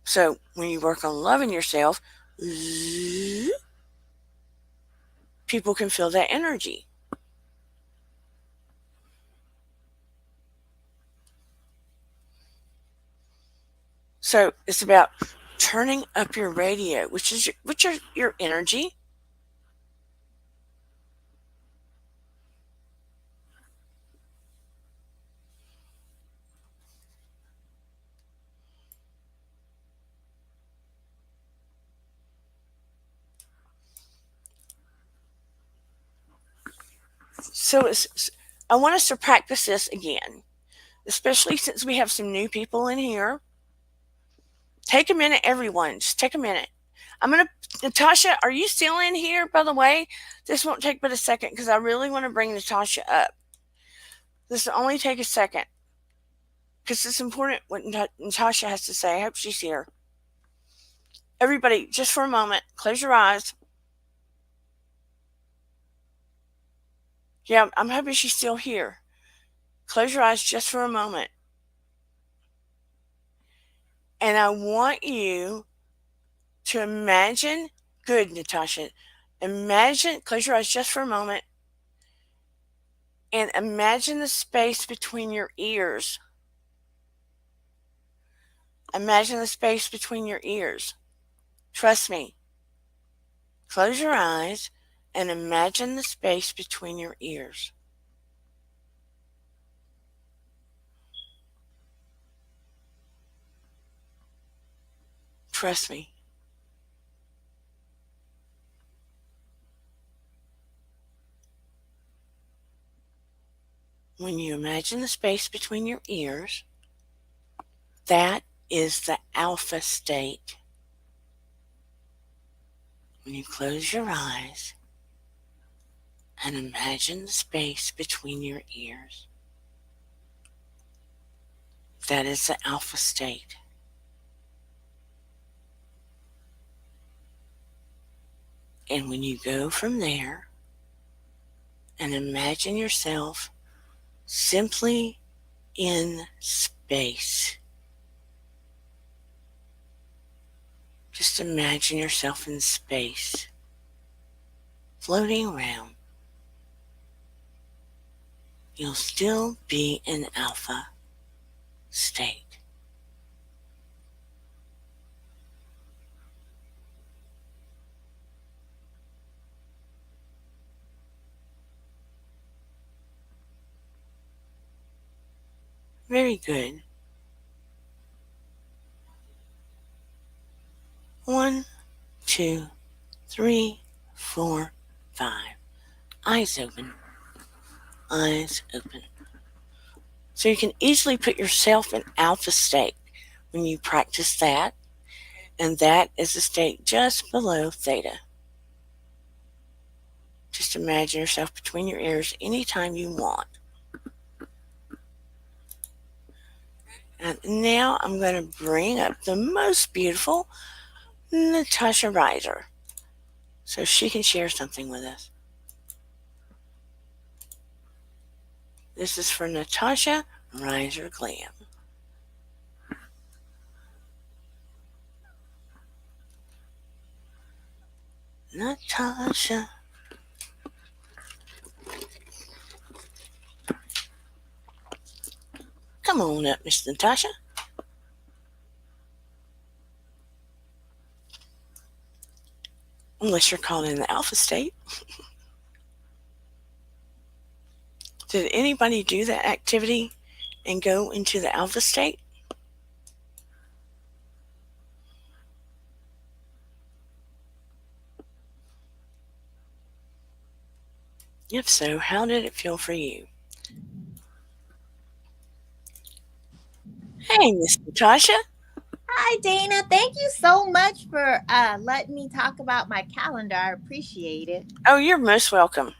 So when you work on loving yourself, people can feel that energy. So it's about turning up your radio, which is your energy. So I want us to practice this again, especially since we have some new people in here. Take a minute, everyone. Just take a minute. Natasha, are you still in here, by the way? This won't take but a second because I really want to bring Natasha up. This will only take a second because it's important what Natasha has to say. I hope she's here. Everybody, just for a moment, close your eyes. Yeah, I'm hoping she's still here. Close your eyes just for a moment. And I want you to imagine, good, Natasha, close your eyes just for a moment, and imagine the space between your ears. Imagine the space between your ears. Trust me. Close your eyes and imagine the space between your ears. Trust me. When you imagine the space between your ears, that is the alpha state. When you close your eyes and imagine the space between your ears, that is the alpha state. And when you go from there and imagine yourself simply in space, just imagine yourself in space, floating around. You'll still be in alpha state. Very good. 1, 2, 3, 4, 5. Eyes open. Eyes open. So you can easily put yourself in alpha state when you practice that, and that is a state just below theta. Just imagine yourself between your ears anytime you want. And now I'm going to bring up the most beautiful Natasha Riser so she can share something with us. This is for Natasha Riser Glam. Natasha. Come on up, Miss Natasha. Unless you're calling in the alpha state. Did anybody do that activity and go into the alpha state? If so, how did it feel for you? Hey, Miss Natasha. Hi, Dana. Thank you so much for letting me talk about my calendar. I appreciate it. Oh, you're most welcome.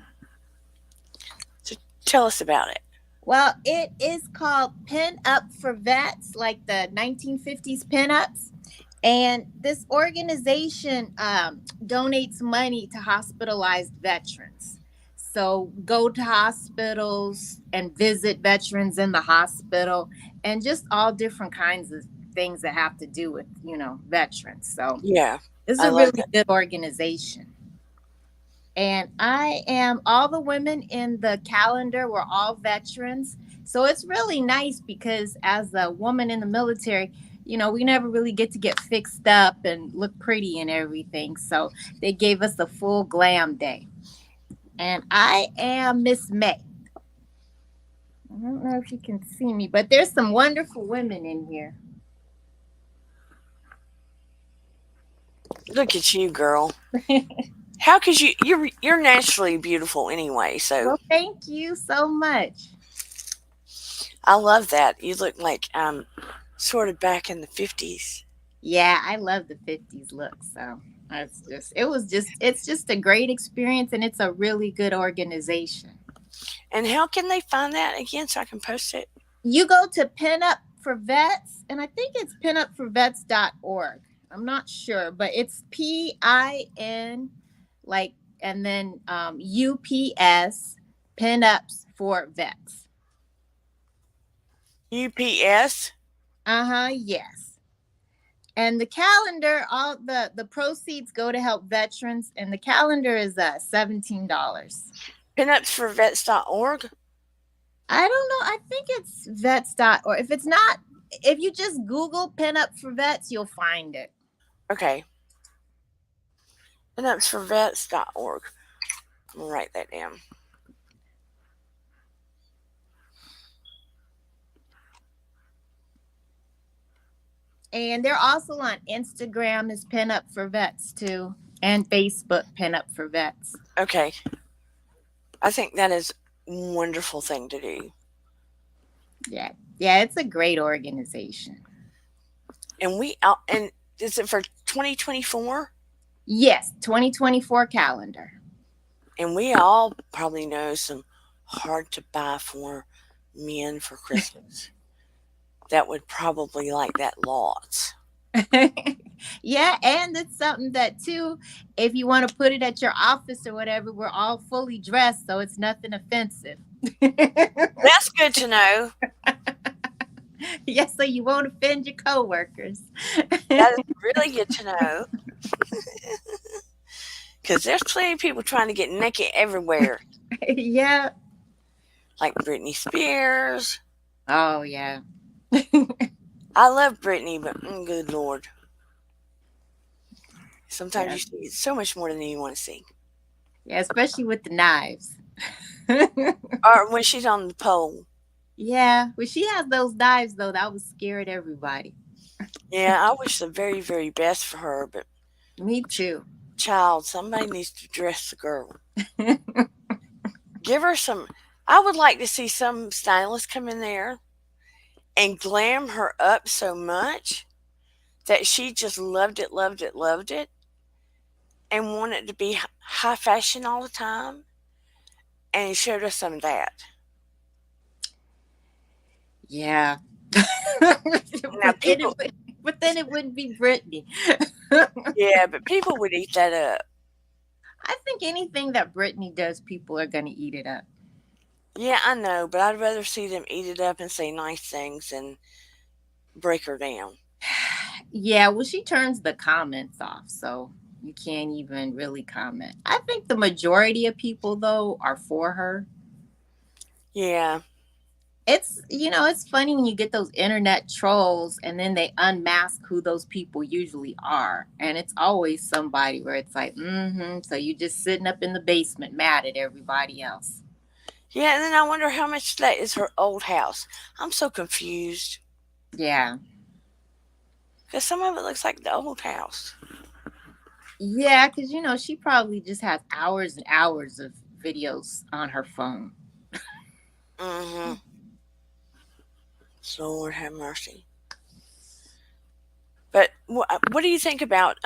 So tell us about it. Well, it is called Pin Up for Vets, like the 1950s pinups. And this organization donates money to hospitalized veterans. So go to hospitals and visit veterans in the hospital and just all different kinds of things that have to do with, veterans. So Yeah, it's I a love really that. good organization. And I am all the women in the calendar were all veterans. So it's really nice because as a woman in the military, we never really get to get fixed up and look pretty and everything. So they gave us a full glam day. And I am Miss May. I don't know if you can see me, but there's some wonderful women in here. Look at you, girl. How could you're naturally beautiful anyway, so Well, thank you so much. I love that. You look like sort of back in the 50s. Yeah, I love the 50s look. So it's just a great experience and it's a really good organization. And how can they find that again so I can post it? You go to Pin Up for Vets, and I think it's pinupforvets.org. I'm not sure, but it's PIN, like, and then UPS, Pinups for Vets. UPS? Yes. And the calendar, all the proceeds go to help veterans, and the calendar is $17. Pinupsforvets.org? I don't know. I think it's vets.org. If it's not, if you just Google Pin Up for Vets, you'll find it. Okay. Pinupsforvets.org. I'm going to write that down. And they're also on Instagram as Pin Up for Vets too, and Facebook Pin Up for Vets. Okay. I think that is a wonderful thing to do. Yeah, it's a great organization. And is it for 2024? Yes, 2024 calendar. And we all probably know some hard to buy for men for Christmas that would probably like that lots. Yeah, and it's something that too, if you want to put it at your office or whatever, we're all fully dressed, so it's nothing offensive. That's good to know. Yes, so you won't offend your coworkers. That is really good to know. Because there's plenty of people trying to get naked everywhere. Yeah. Like Britney Spears. Oh, yeah. I love Britney, but good Lord. Sometimes Yeah. you see so much more than you want to see. Yeah, especially with the knives. Or when she's on the pole. Yeah, when she has those knives, though, that would scare everybody. Yeah, I wish the very, very best for her, but Me too. child, somebody needs to dress the girl. Give her some. I would like to see some stylist come in there and glam her up so much that she just loved it, loved it, loved it, and wanted to be high fashion all the time, and showed us some of that. Yeah. Now people, But then it wouldn't be Britney. yeah, but people would eat that up. I think anything that Britney does, people are going to eat it up. Yeah, I know, but I'd rather see them eat it up and say nice things and break her down. Yeah, well, she turns the comments off, so. You can't even really comment. I think the majority of people though are for her. Yeah. It's, it's funny when you get those internet trolls and then they unmask who those people usually are, and it's always somebody where it's like, so you just sitting up in the basement mad at everybody else. Yeah, and then I wonder how much that is her old house. I'm so confused Yeah. because some of it looks like the old house. Yeah, because she probably just has hours and hours of videos on her phone. Mm-hmm. Lord have mercy. But what do you think about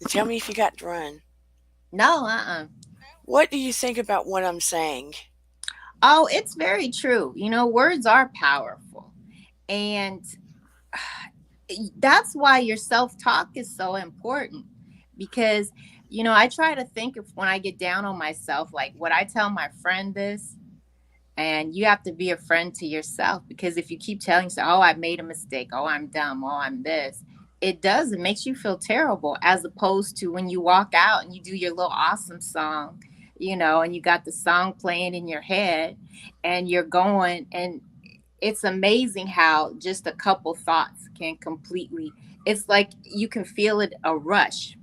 tell me if you got to run. No, What do you think about what I'm saying? Oh, it's very true. Words are powerful. And that's why your self-talk is so important, because I try to think of when I get down on myself, like, would I tell my friend this? And you have to be a friend to yourself, because if you keep telling yourself, oh, I made a mistake, oh, I'm dumb, oh, I'm this, it makes you feel terrible, as opposed to when you walk out and you do your little awesome song, and you got the song playing in your head and you're going, and it's amazing how just a couple thoughts can completely, it's like you can feel it, a rush,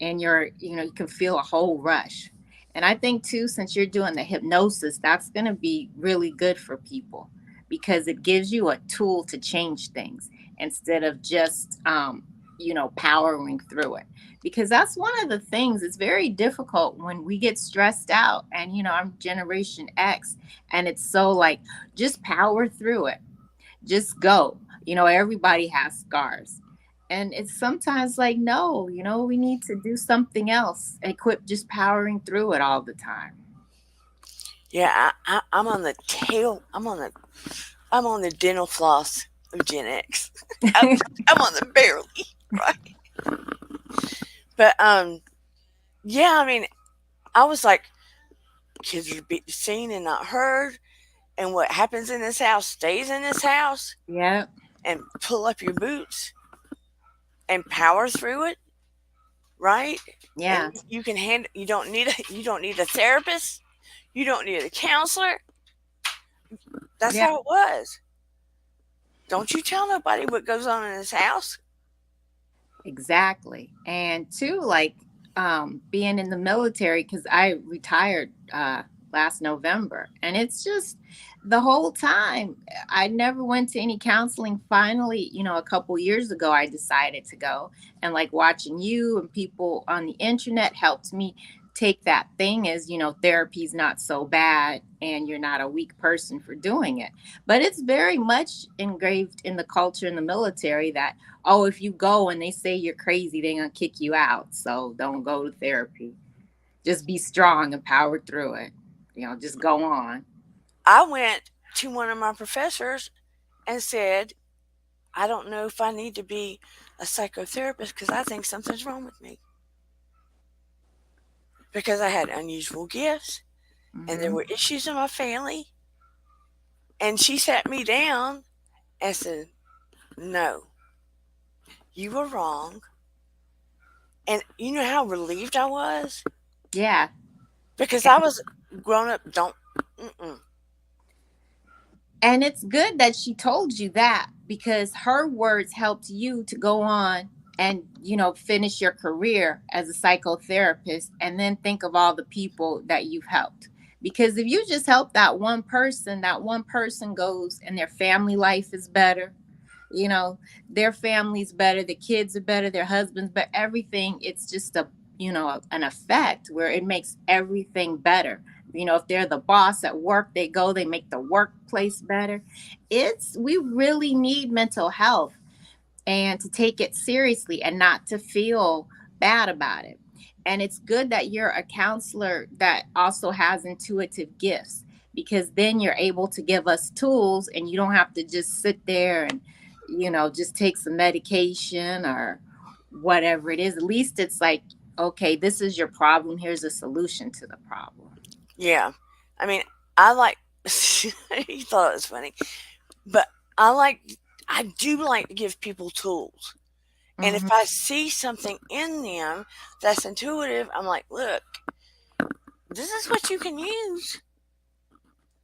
and you can feel a whole rush. And I think too, since you're doing the hypnosis, that's going to be really good for people, because it gives you a tool to change things instead of just powering through it. Because that's one of the things, it's very difficult when we get stressed out, and I'm generation X, and it's so like, just power through it, just go. Everybody has scars. And it's sometimes like, no, we need to do something else and quit just powering through it all the time. Yeah, I'm on the tail. I'm on the dental floss of Gen X. I'm, I'm on the barely right. But yeah. I mean, I was like, kids are be seen and not heard, and what happens in this house stays in this house. Yeah. And pull up your boots and power through it, right? Yeah. And you can handle. You don't need a therapist. You don't need a counselor. That's Yeah. how it was. Don't you tell nobody what goes on in this house. Exactly. And too, like, being in the military, because I retired last November, and it's just the whole time I never went to any counseling. Finally, a couple years ago, I decided to go, and like watching you and people on the internet helped me take that thing as, therapy's not so bad and you're not a weak person for doing it. But it's very much engraved in the culture in the military that, oh, if you go and they say you're crazy, they're going to kick you out. So don't go to therapy. Just be strong and power through it. Just go on. I went to one of my professors and said, I don't know if I need to be a psychotherapist because I think something's wrong with me. Because I had unusual gifts and there Hmm. were issues in my family. And she sat me down and said, no, you were wrong. And you know how relieved I was? Yeah. Because I was grown up, mm-mm. And it's good that she told you that, because her words helped you to go on and, finish your career as a psychotherapist, and then think of all the people that you've helped. Because if you just help that one person goes and their family life is better, you know their family's better, the kids are better, their husbands, but everything, it's just an effect where it makes everything better. If they're the boss at work, they make the workplace better. We really need mental health, and to take it seriously and not to feel bad about it. And it's good that you're a counselor that also has intuitive gifts, because then you're able to give us tools, and you don't have to just sit there and, just take some medication or whatever it is. At least it's like, okay, this is your problem. Here's a solution to the problem. Yeah. I mean, I like, you thought it was funny, but I do like to give people tools. And if Mhm. I see something in them that's intuitive, I'm like, look, this is what you can use.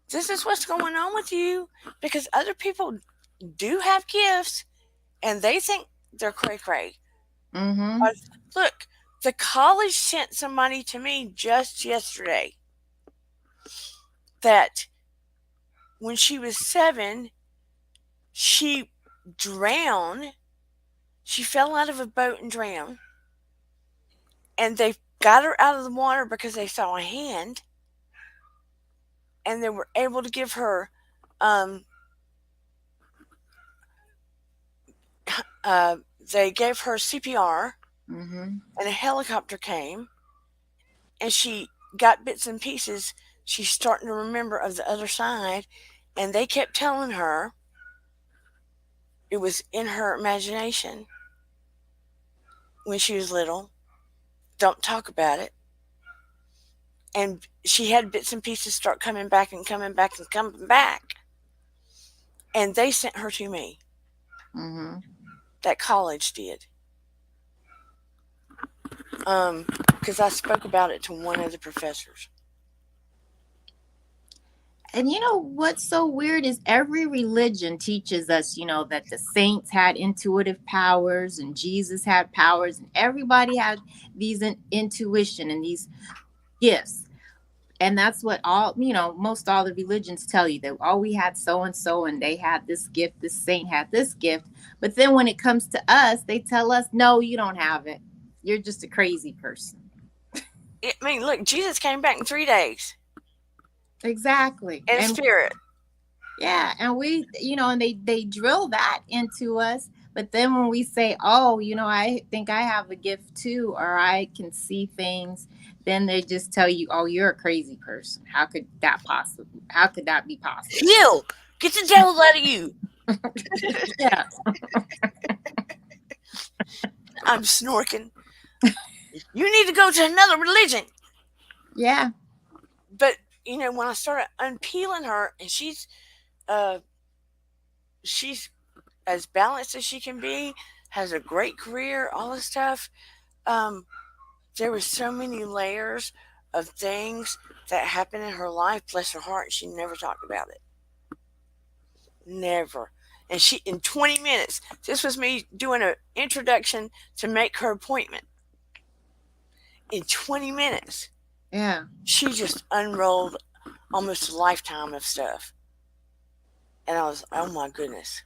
This is what's going on with you, because other people do have gifts and they think they're cray cray. Mhm. Look, the college sent somebody to me just yesterday that when she was 7, she drowned. She fell out of a boat and drowned. And they got her out of the water because they saw a hand, and they were able to give her um, they gave her CPR, Mhm. and a helicopter came, and she got bits and pieces. She's starting to remember of the other side, and they kept telling her it was in her imagination when she was little. Don't talk about it. And she had bits and pieces start coming back and coming back and coming back. And they sent her to me. Mhm. That college did. Because I spoke about it to one of the professors. And you know what's so weird is every religion teaches us, that the saints had intuitive powers and Jesus had powers and everybody had these intuition and these gifts. And that's what most all the religions tell you that, oh, we had so and so and they had this gift, this saint had this gift. But then when it comes to us, they tell us, no, you don't have it. You're just a crazy person. I mean, look, Jesus came back in 3 days Exactly. in And spirit. yeah, and and they drill that into us. But then when we say, oh, I think I have a gift too, or I can see things, then they just tell you, oh, you're a crazy person. How could that be possible? Heal! Get the devil out of you! Yeah. I'm snorking. You need to go to another religion. Yeah. But, when I started unpeeling her, and uh, she's as balanced as she can be, has a great career, all this stuff. Um, there were so many layers of things that happened in her life. Bless her heart, she never talked about it. Never. And she, in 20 minutes, this was me doing an introduction to make her appointment. In 20 minutes, Yeah. she just unrolled almost a lifetime of stuff. And I was, oh my goodness.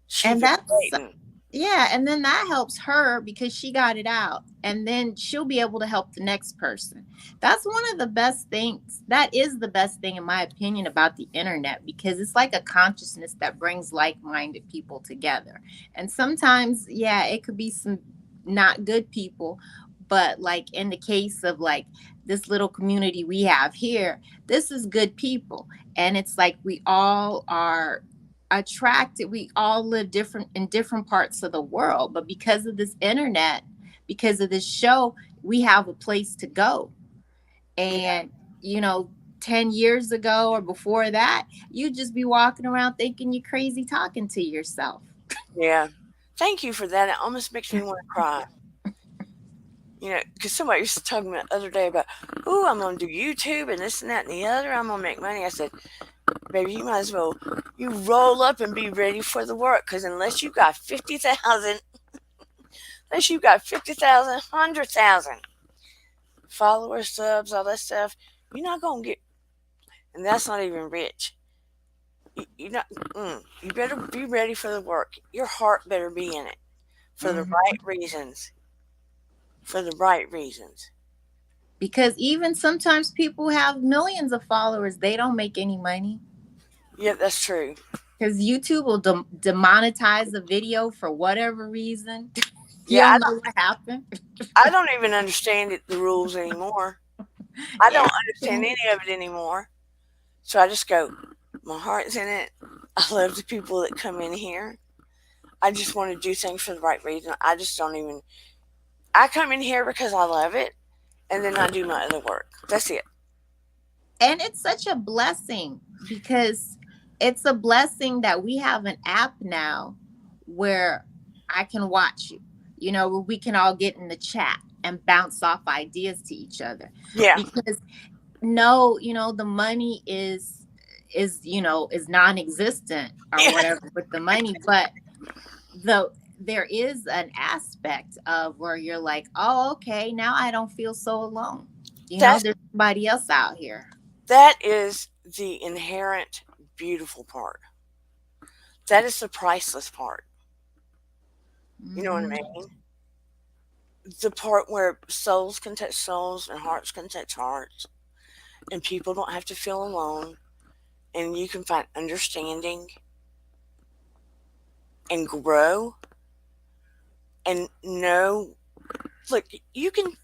She And was that's waiting. Yeah, and then that helps her because she got it out. And then she'll be able to help the next person. That's one of the best things. That is the best thing, in my opinion, about the internet because it's like a consciousness that brings like minded people together. And sometimes, yeah, it could be some not good people. But like in the case of like this little community we have here, this is good people. And it's like we all are attracted, we all live different in different parts of the world, but because of this internet, because of this show, we have a place to go. Yeah. And you know 10 years ago or before that, you'd just be walking around thinking you're crazy talking to yourself. Yeah. Thank you for that. It almost makes me want to cry. Because somebody was talking about the other day about, ooh, I'm going to do YouTube and this and that and the other. I'm going to make money. I said, baby, you might as well you roll up and be ready for the work. Because unless you got 50,000, unless you got 50,000, 100,000 followers, subs, all that stuff, you're not going to get, and that's not even rich. You not, you better be ready for the work. Your heart better be in it for the Mhm. right reasons. For the right reasons. Because even sometimes people have millions of followers, they don't make any money Yeah, that's true. because YouTube will demonetize the video for whatever reason. You Yeah, don't know what happened. I don't even understand the rules anymore. I Yeah. don't understand any of it anymore. So I just go, my heart's in it. I love the people that come in here. I just want to do things for the right reason. I just don't even. I come in here because I love it, and then I do my other work. That's it. And it's such a blessing because it's a blessing that we have an app now where I can watch you. Where we can all get in the chat and bounce off ideas to each other. Yeah, Because no, the money is non-existent or yeah, whatever with the money, but there is an aspect of where you're like, oh, okay, now I don't feel so alone. that's There's somebody else out here. that is the inherent beautiful part. That is the priceless part. You know what I Hmm. mean? The part where souls can touch souls and hearts can touch hearts, and people don't have to feel alone, and you can find understanding and grow and know. Look, you can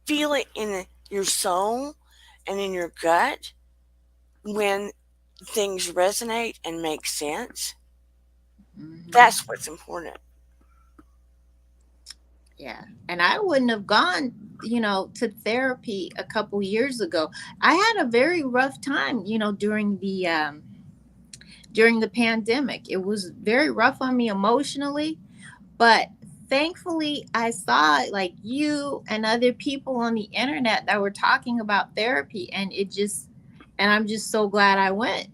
feel it in your soul and in your gut when things resonate and make sense. Hmm. That's what's important. Yeah. And I wouldn't have gone, to therapy a couple years ago. I had a very rough time, during the pandemic. It was very rough on me emotionally, but thankfully I saw like you and other people on the internet that were talking about therapy, and I'm just so glad I went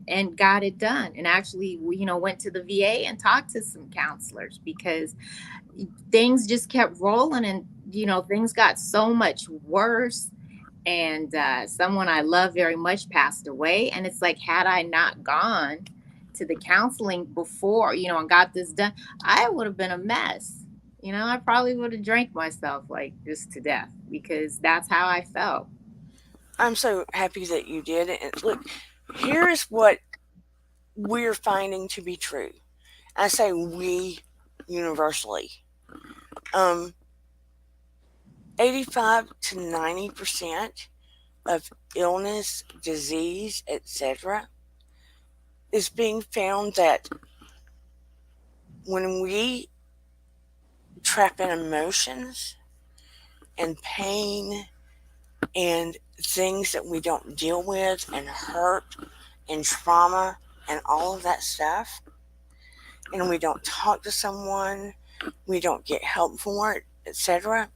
and got it done, and actually went to the VA and talked to some counselors, because things just kept rolling, and things got so much worse. And someone I love very much passed away, and it's like, had I not gone to the counseling before, and got this done, I would have been a mess. I probably would have drank myself like just to death, because that's how I felt. I'm so happy that you did it. And look, here's what we're finding to be true. I say we universally. Um, 85 to 90% of illness, disease, etc., is being found that when we trap in emotions and pain and things that we don't deal with and hurt and trauma and all of that stuff, and we don't talk to someone, we don't get help for it, etc.,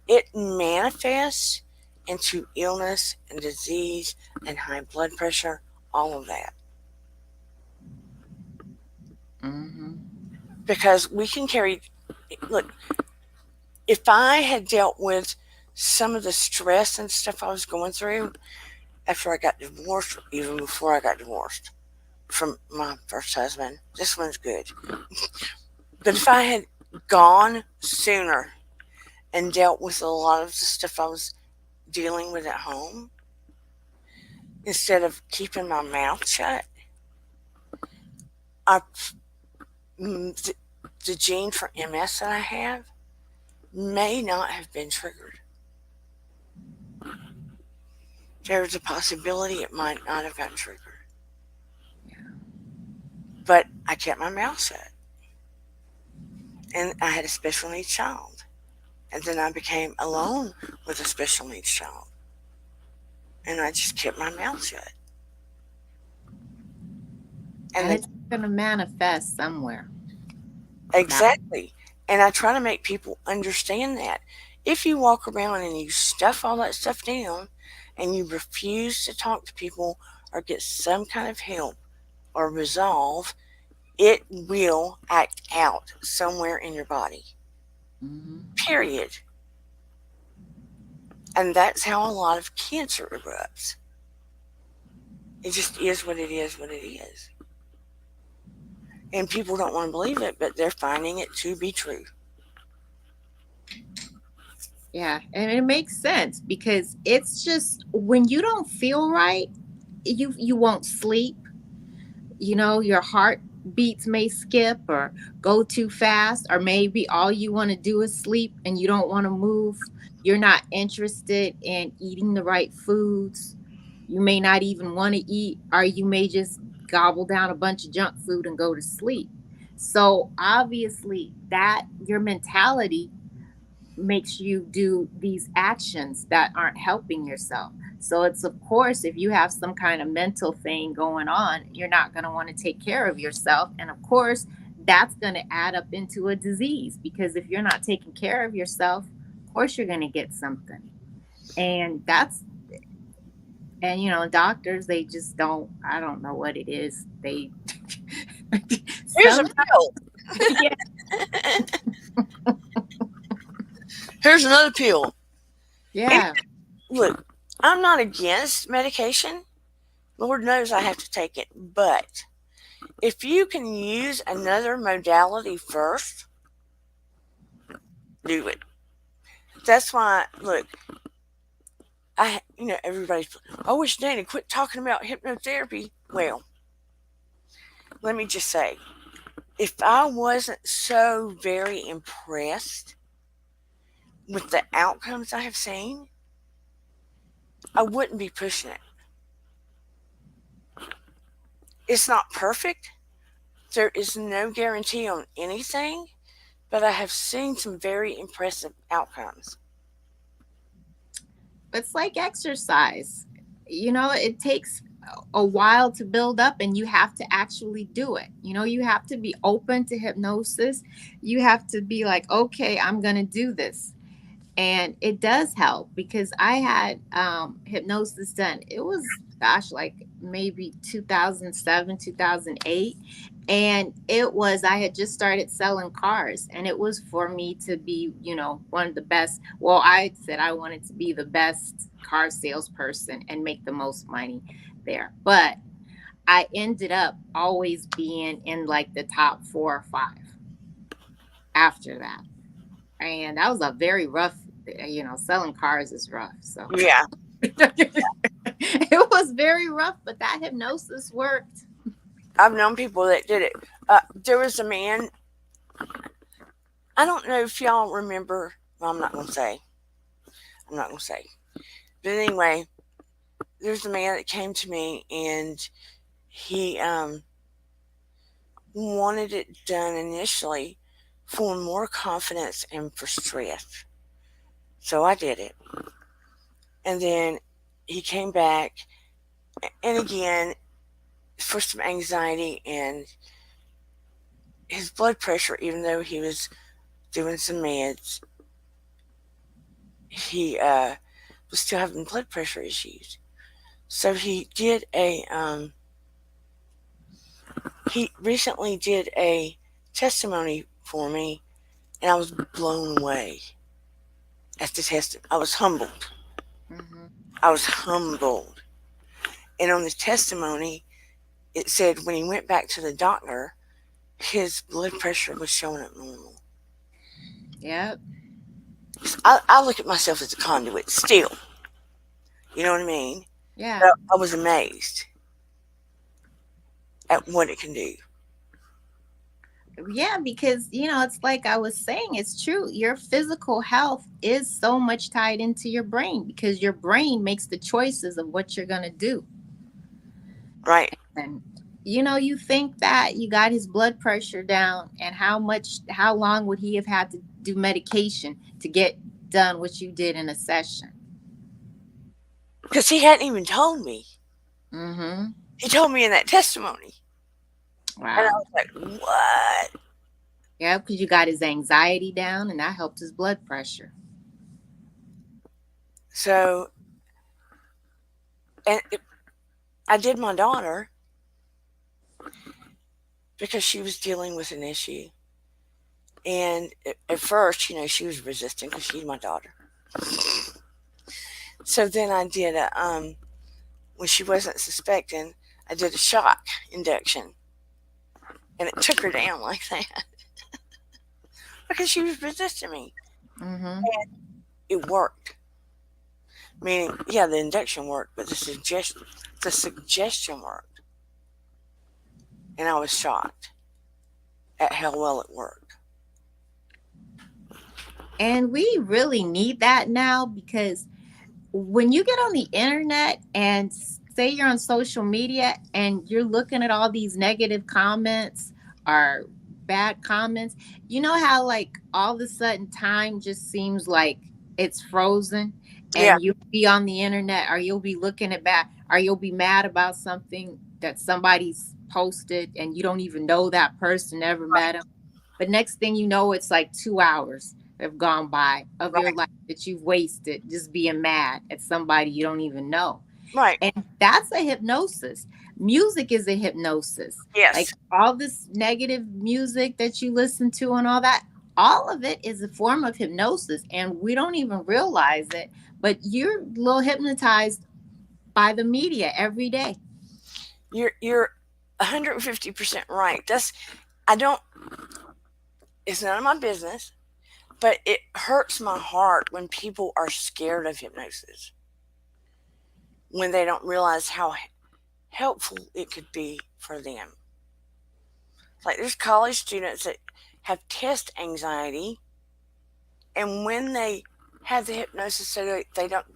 it manifests into illness and disease and high blood pressure, all of that. Hmm. Because we can carry, look, if I had dealt with some of the stress and stuff I was going through after I got divorced, even before I got divorced from my first husband, this one's good. But if I had gone sooner and dealt with a lot of the stuff I was dealing with at home, instead of keeping my mouth shut, I, the, the gene for MS that I have may not have been triggered. There's a possibility it might not have gotten triggered. But I kept my mouth shut. And I had a special needs child. And then I became alone with a special needs child. And I just kept my mouth shut. And And the, it's going to manifest somewhere. That. exactly. And I try to make people understand that. If you walk around and you stuff all that stuff down and you refuse to talk to people or get some kind of help or resolve, it will act out somewhere in your body. Hmm. Period. And that's how a lot of cancer erupts. It just is what it is, what it is. And people don't want to believe it, but they're finding it to be true. Yeah, and it makes sense, because it's just when you don't feel right, you won't sleep. Your heart beats may skip or go too fast, or maybe all you want to do is sleep and you don't want to move. You're not interested in eating the right foods. You may not even want to eat, or you may just gobble down a bunch of junk food and go to sleep. So obviously that your mentality makes you do these actions that aren't helping yourself. So it's, of course, if you have some kind of mental thing going on, you're not going to want to take care of yourself. And of course, that's going to add up into a disease, because if you're not taking care of yourself, of course you're going to get something. And that's, and doctors, they just don't, I don't know what it is. They Here's a some pill. yeah, Here's another pill. yeah. Look, I'm not against medication. Lord knows I have to take it. But if you can use another modality first, do it. That's why, look, everybody's, I wish Dana quit talking about hypnotherapy. Well, let me just say, if I wasn't so very impressed with the outcomes I have seen, I wouldn't be pushing it. It's not perfect. There is no guarantee on anything, but I have seen some very impressive outcomes. It's like exercise. It takes a while to build up, and you have to actually do it. You have to be open to hypnosis. You have to be like, okay, I'm going to do this. And it does help, because I had hypnosis done. It was, gosh, like maybe 2007, 2008. And I had just started selling cars, and it was for me to be, one of the best. Well, I said I wanted to be the best car salesperson and make the most money there. But I ended up always being in like the top 4 or 5 after that. And that was a very rough, selling cars is rough. So Yeah. it was very rough, but that hypnosis worked. I've known people that did it. There was a man, I don't know if y'all remember, well, I'm not going to say. But anyway, there's a man that came to me, and he wanted it done initially for more confidence and for stress. So I did it. And then he came back, and again, for some anxiety and his blood pressure, even though he was doing some meds, he was still having blood pressure issues. So he recently did a testimony for me, and I was blown away at the testimony. I was humbled. Hmm. I was humbled. And on the testimony, it said when he went back to the doctor, his blood pressure was showing up normal. Yep. I look at myself as a conduit still. You know what I mean? Yeah. But I was amazed at what it can do. Yeah, because it's like I was saying, it's true. Your physical health is so much tied into your brain, because your brain makes the choices of what you're going to do. Right. And you think that you got his blood pressure down, and how long would he have had to do medication to get done what you did in a session? Because he hadn't even told me. Mm-hmm. He told me in that testimony. And I Wow. was like, what? Yeah, because you got his anxiety down, and that helped his blood pressure. So, I did my daughter because she was dealing with an issue. And at first, she was resistant because she's my daughter. So then I did when she wasn't suspecting, I did a shock induction. And it took her down like that because she was resisting me. Mm-hmm. It worked. Meaning, yeah, the induction worked, but the suggestion worked. And I was shocked at how well it worked. And we really need that now, because when you get on the internet and say you're on social media and you're looking at all these negative comments or bad comments, you know how like all of a sudden time just seems like it's frozen, Yeah, and you'll be on the internet, or you'll be looking at back, or you'll be mad about something that somebody's posted and you don't even know that person, never met Right. him. But next thing you know, it's like 2 hours have gone by of your Right. life that you've wasted just being mad at somebody you don't even know. Right. And that's a hypnosis. Music is a hypnosis. Like Yes. all this negative music that you listen to and all that, all of it is a form of hypnosis. And we don't even realize it, but you're a little hypnotized by the media every day. You're 150% right. I don't it's none of my business, but it hurts my heart when people are scared of hypnosis. When they don't realize how helpful it could be for them. Like there's college students that have test anxiety, and when they have the hypnosis so they don't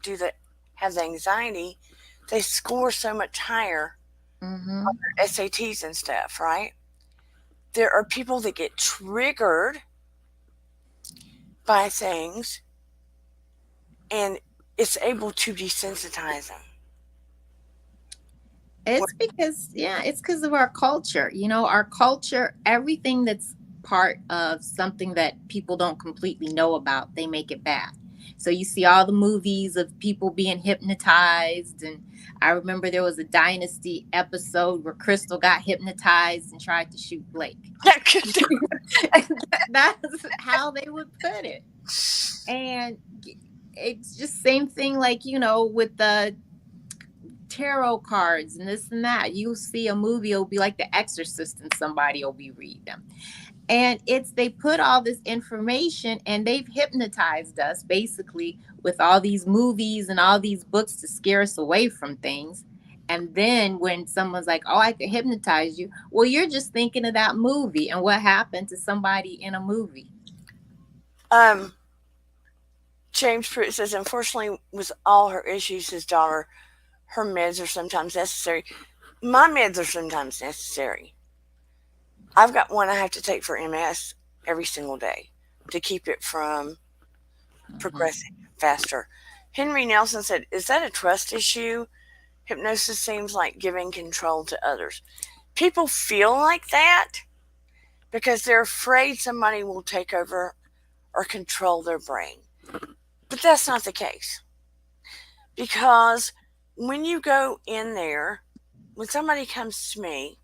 have the anxiety, they score so much higher Mm-hmm. on their SATs and stuff, right? There are people that get triggered by things, and it's able to desensitize them. It's because, yeah, it's because of our culture. You know, our culture, everything that's part of something that people don't completely know about, they make it bad. So you see all the movies of people being hypnotized. And I remember there was a Dynasty episode where Crystal got hypnotized and tried to shoot Blake. That's how they would put it. And it's just same thing like, you know, with the tarot cards and this and that. You'll see a movie, it'll be like The Exorcist, and somebody will be reading them. And it's they put all this information and they've hypnotized us basically with all these movies and all these books to scare us away from things. And then when someone's like, "Oh, I could hypnotize you," well, you're just thinking of that movie and what happened to somebody in a movie. um, James Pruitt says, unfortunately, with all her issues, his daughter, her meds are sometimes necessary. My meds are sometimes necessary. I've got one I have to take for MS every single day to keep it from progressing faster. Henry Nelson said, is that a trust issue? Hypnosis seems like giving control to others. People feel like that because they're afraid somebody will take over or control their brain. But that's not the case. Because when you go in there, when somebody comes to me,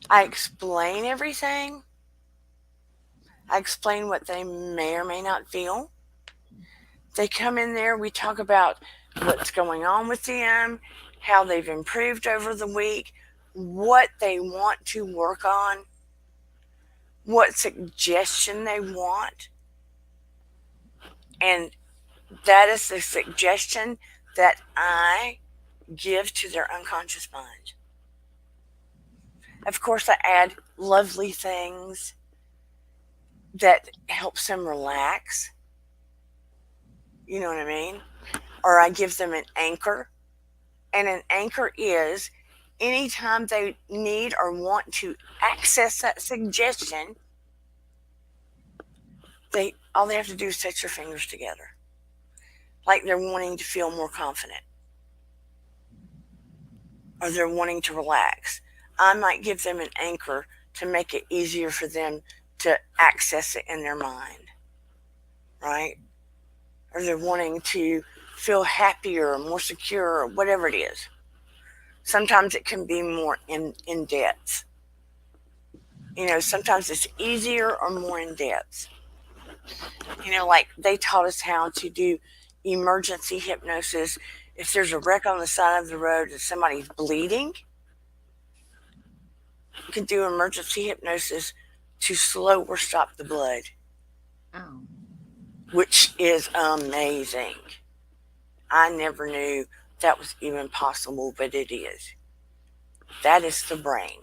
I explain everything. I explain what they may or may not feel. They come in there, we talk about what's going on with them, how they've improved over the week, what they want to work on, what suggestion they want. And that is the suggestion that I give to their unconscious mind. Of course, I add lovely things that helps them relax. You know what I mean? Or I give them an anchor. And an anchor is anytime they need or want to access that suggestion, all they have to do is touch their fingers together. Like they're wanting to feel more confident. Or they're wanting to relax. I might give them an anchor to make it easier for them to access it in their mind. Right? Or they're wanting to feel happier or more secure or whatever it is. Sometimes it can be more in depth. You know, sometimes it's easier or more in depth. You know, like they taught us how to do emergency hypnosis. If there's a wreck on the side of the road and somebody's bleeding, you can do emergency hypnosis to slow or stop the blood. Oh. Which is amazing. I never knew that was even possible, but it is. That is the brain.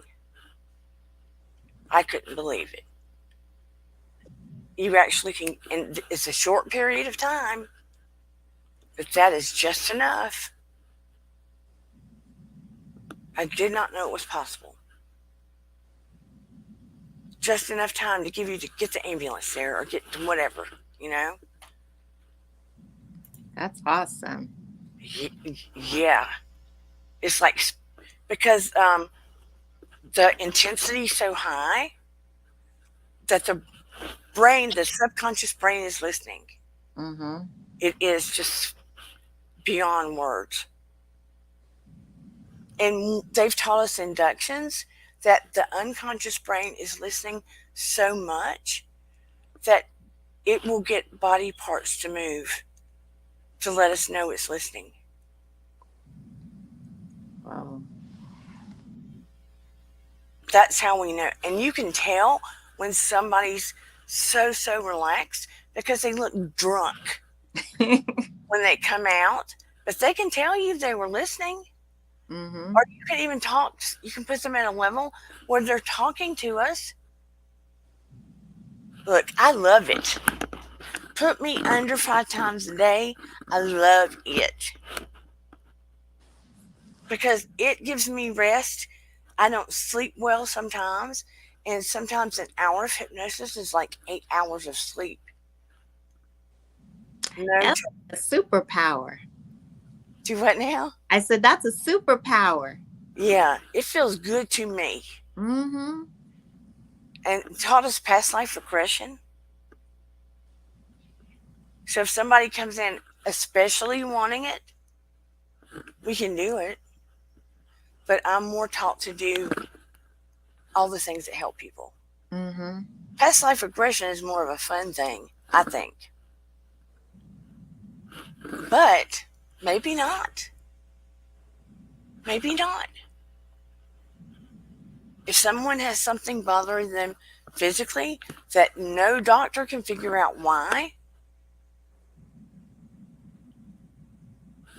I couldn't believe it. You actually can, and it's a short period of time, but that is just enough. I did not know it was possible. Just enough time to give you to get the ambulance there or get to whatever, you know? That's awesome. Yeah. It's like, because the intensity so high that the subconscious brain is listening. Mm-hmm. It is just beyond words. And they've taught us inductions that the unconscious brain is listening so much that it will get body parts to move to let us know it's listening. Wow. That's how we know. And you can tell when somebody's so relaxed because they look drunk when they come out, but they can tell you they were listening. Mm-hmm. Or you can even talk, you can put them at a level where they're talking to us. Look, I love it. Put me under 5 times a day. I love it because it gives me rest. I don't sleep well sometimes, and sometimes an hour of hypnosis is like 8 hours of sleep. No, That's a superpower. do what now? I said that's a superpower. Yeah, it feels good to me. Mm-hmm. And it taught us past life regression. So if somebody comes in especially wanting it, we can do it. But I'm more taught to do all the things that help people. Mm-hmm. Past life regression is more of a fun thing, I think. But maybe not. Maybe not. If someone has something bothering them physically that no doctor can figure out why,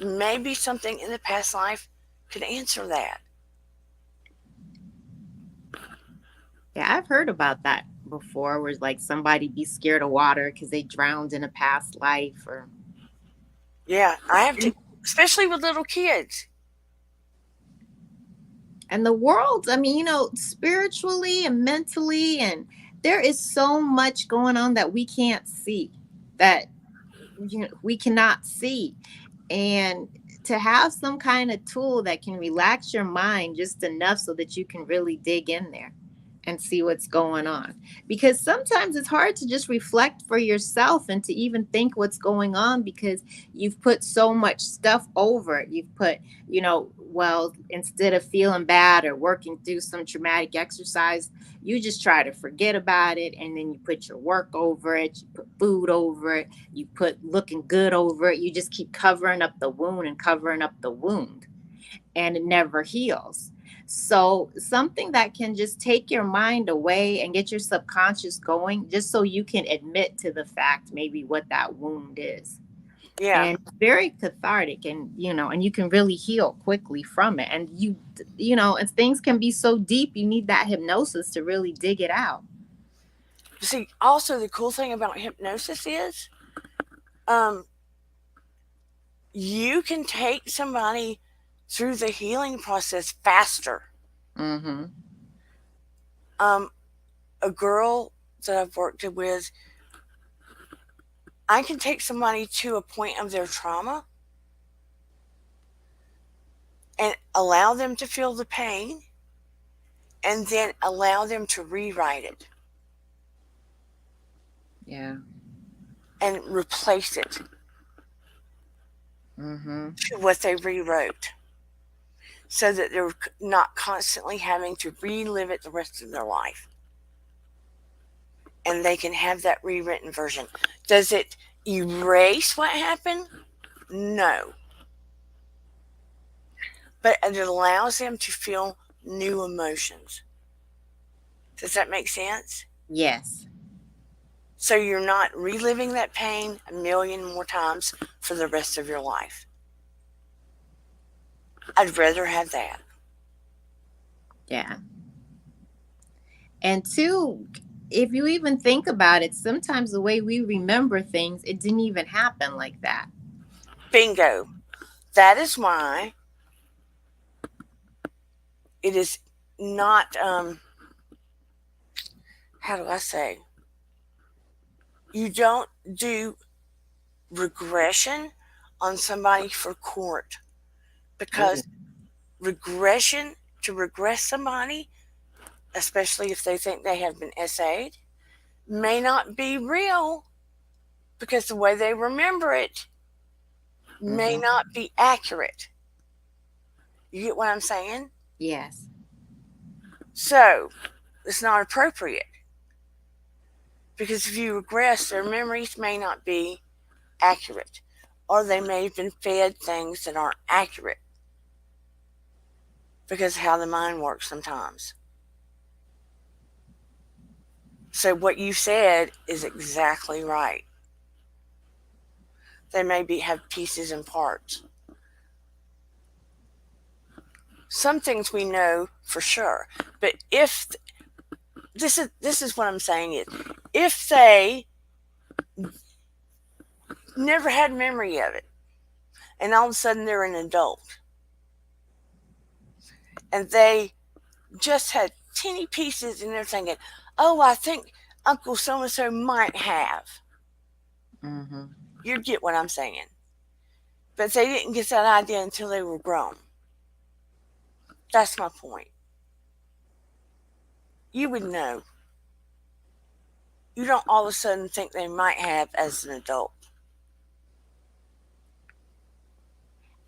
maybe something in the past life could answer that. Yeah, I've heard about that before, where like somebody be scared of water because they drowned in a past life, or Yeah, I have to, especially with little kids. and the world. I mean, spiritually and mentally, and there is so much going on that we can't see, that we cannot see, and to have some kind of tool that can relax your mind just enough so that you can really dig in there and see what's going on, because sometimes it's hard to just reflect for yourself and to even think what's going on, because you've put so much stuff over it. You've put, well, instead of feeling bad or working through some traumatic exercise, you just try to forget about it, and then you put your work over it, you put food over it, you put looking good over it. You just keep covering up the wound and covering up the wound, and it never heals. So, something that can just take your mind away and get your subconscious going, just so you can admit to the fact maybe what that wound is. Yeah. And very cathartic, and and you can really heal quickly from it. And and things can be so deep, you need that hypnosis to really dig it out. See, also the cool thing about hypnosis is, um, you can take somebody through the healing process faster. Mm-hmm. Um, a girl that I've worked with, I can take somebody to a point of their trauma and allow them to feel the pain and then allow them to rewrite it. Yeah. And replace it Mm-hmm. to what they rewrote, so that they're not constantly having to relive it the rest of their life. And they can have that rewritten version. Does it erase what happened? No. But it allows them to feel new emotions. Does that make sense? Yes. So you're not reliving that pain a million more times for the rest of your life. I'd rather have that. Yeah. And two, if you even think about it, sometimes the way we remember things, it didn't even happen like that. Bingo. That is why it is not, how do I say? You don't do regression on somebody for court, because regression, to regress somebody, especially if they think they have been essayed, may not be real because the way they remember it may Mm-hmm. not be accurate. You get what I'm saying? Yes. So it's not appropriate because if you regress, their memories may not be accurate or they may have been fed things that aren't accurate because of how the mind works sometimes. So what you said is exactly right. They maybe have pieces and parts. Some things we know for sure, but if this is what I'm saying is, if they never had memory of it, and all of a sudden they're an adult, and they just had teeny pieces, and they're thinking, "Oh, I think Uncle so and so might have." Mm-hmm. You get what I'm saying? But they didn't get that idea until they were grown. That's my point. You would know. You don't all of a sudden think they might have as an adult.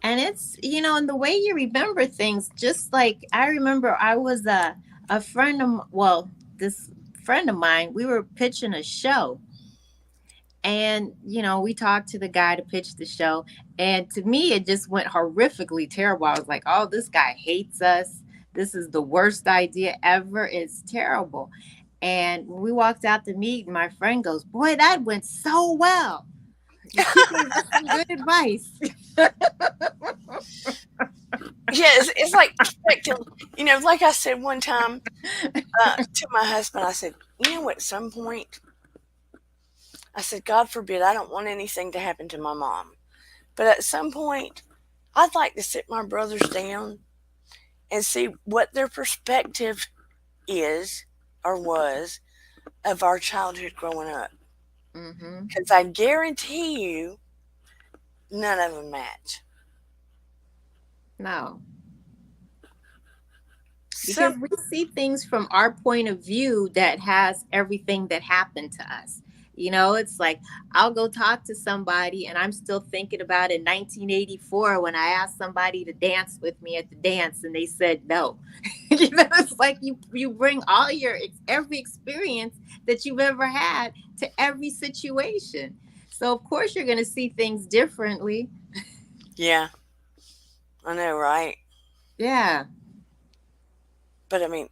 And it's, and the way you remember things, just like I remember I was a friend of, well, this friend of mine, we were pitching a show. And, we talked to the guy to pitch the show. And to me, it just went horrifically terrible. I was like, oh, this guy hates us. This is the worst idea ever. It's terrible. And when we walked out to meet, my friend goes, boy, that went so well. He gave us some good advice. Yeah, it's like perspective. Like I said one time to my husband, I said, at some point, I said, God forbid, I don't want anything to happen to my mom. But at some point, I'd like to sit my brothers down and see what their perspective is or was of our childhood growing up. Mm-hmm. Because I guarantee you, none of them match. No, So, because we see things from our point of view that has everything that happened to us. It's like I'll go talk to somebody and I'm still thinking about in 1984 when I asked somebody to dance with me at the dance and they said no. It's like you bring all every experience that you've ever had to every situation. So of course you're going to see things differently. yeah, I know, right? Yeah. But I mean,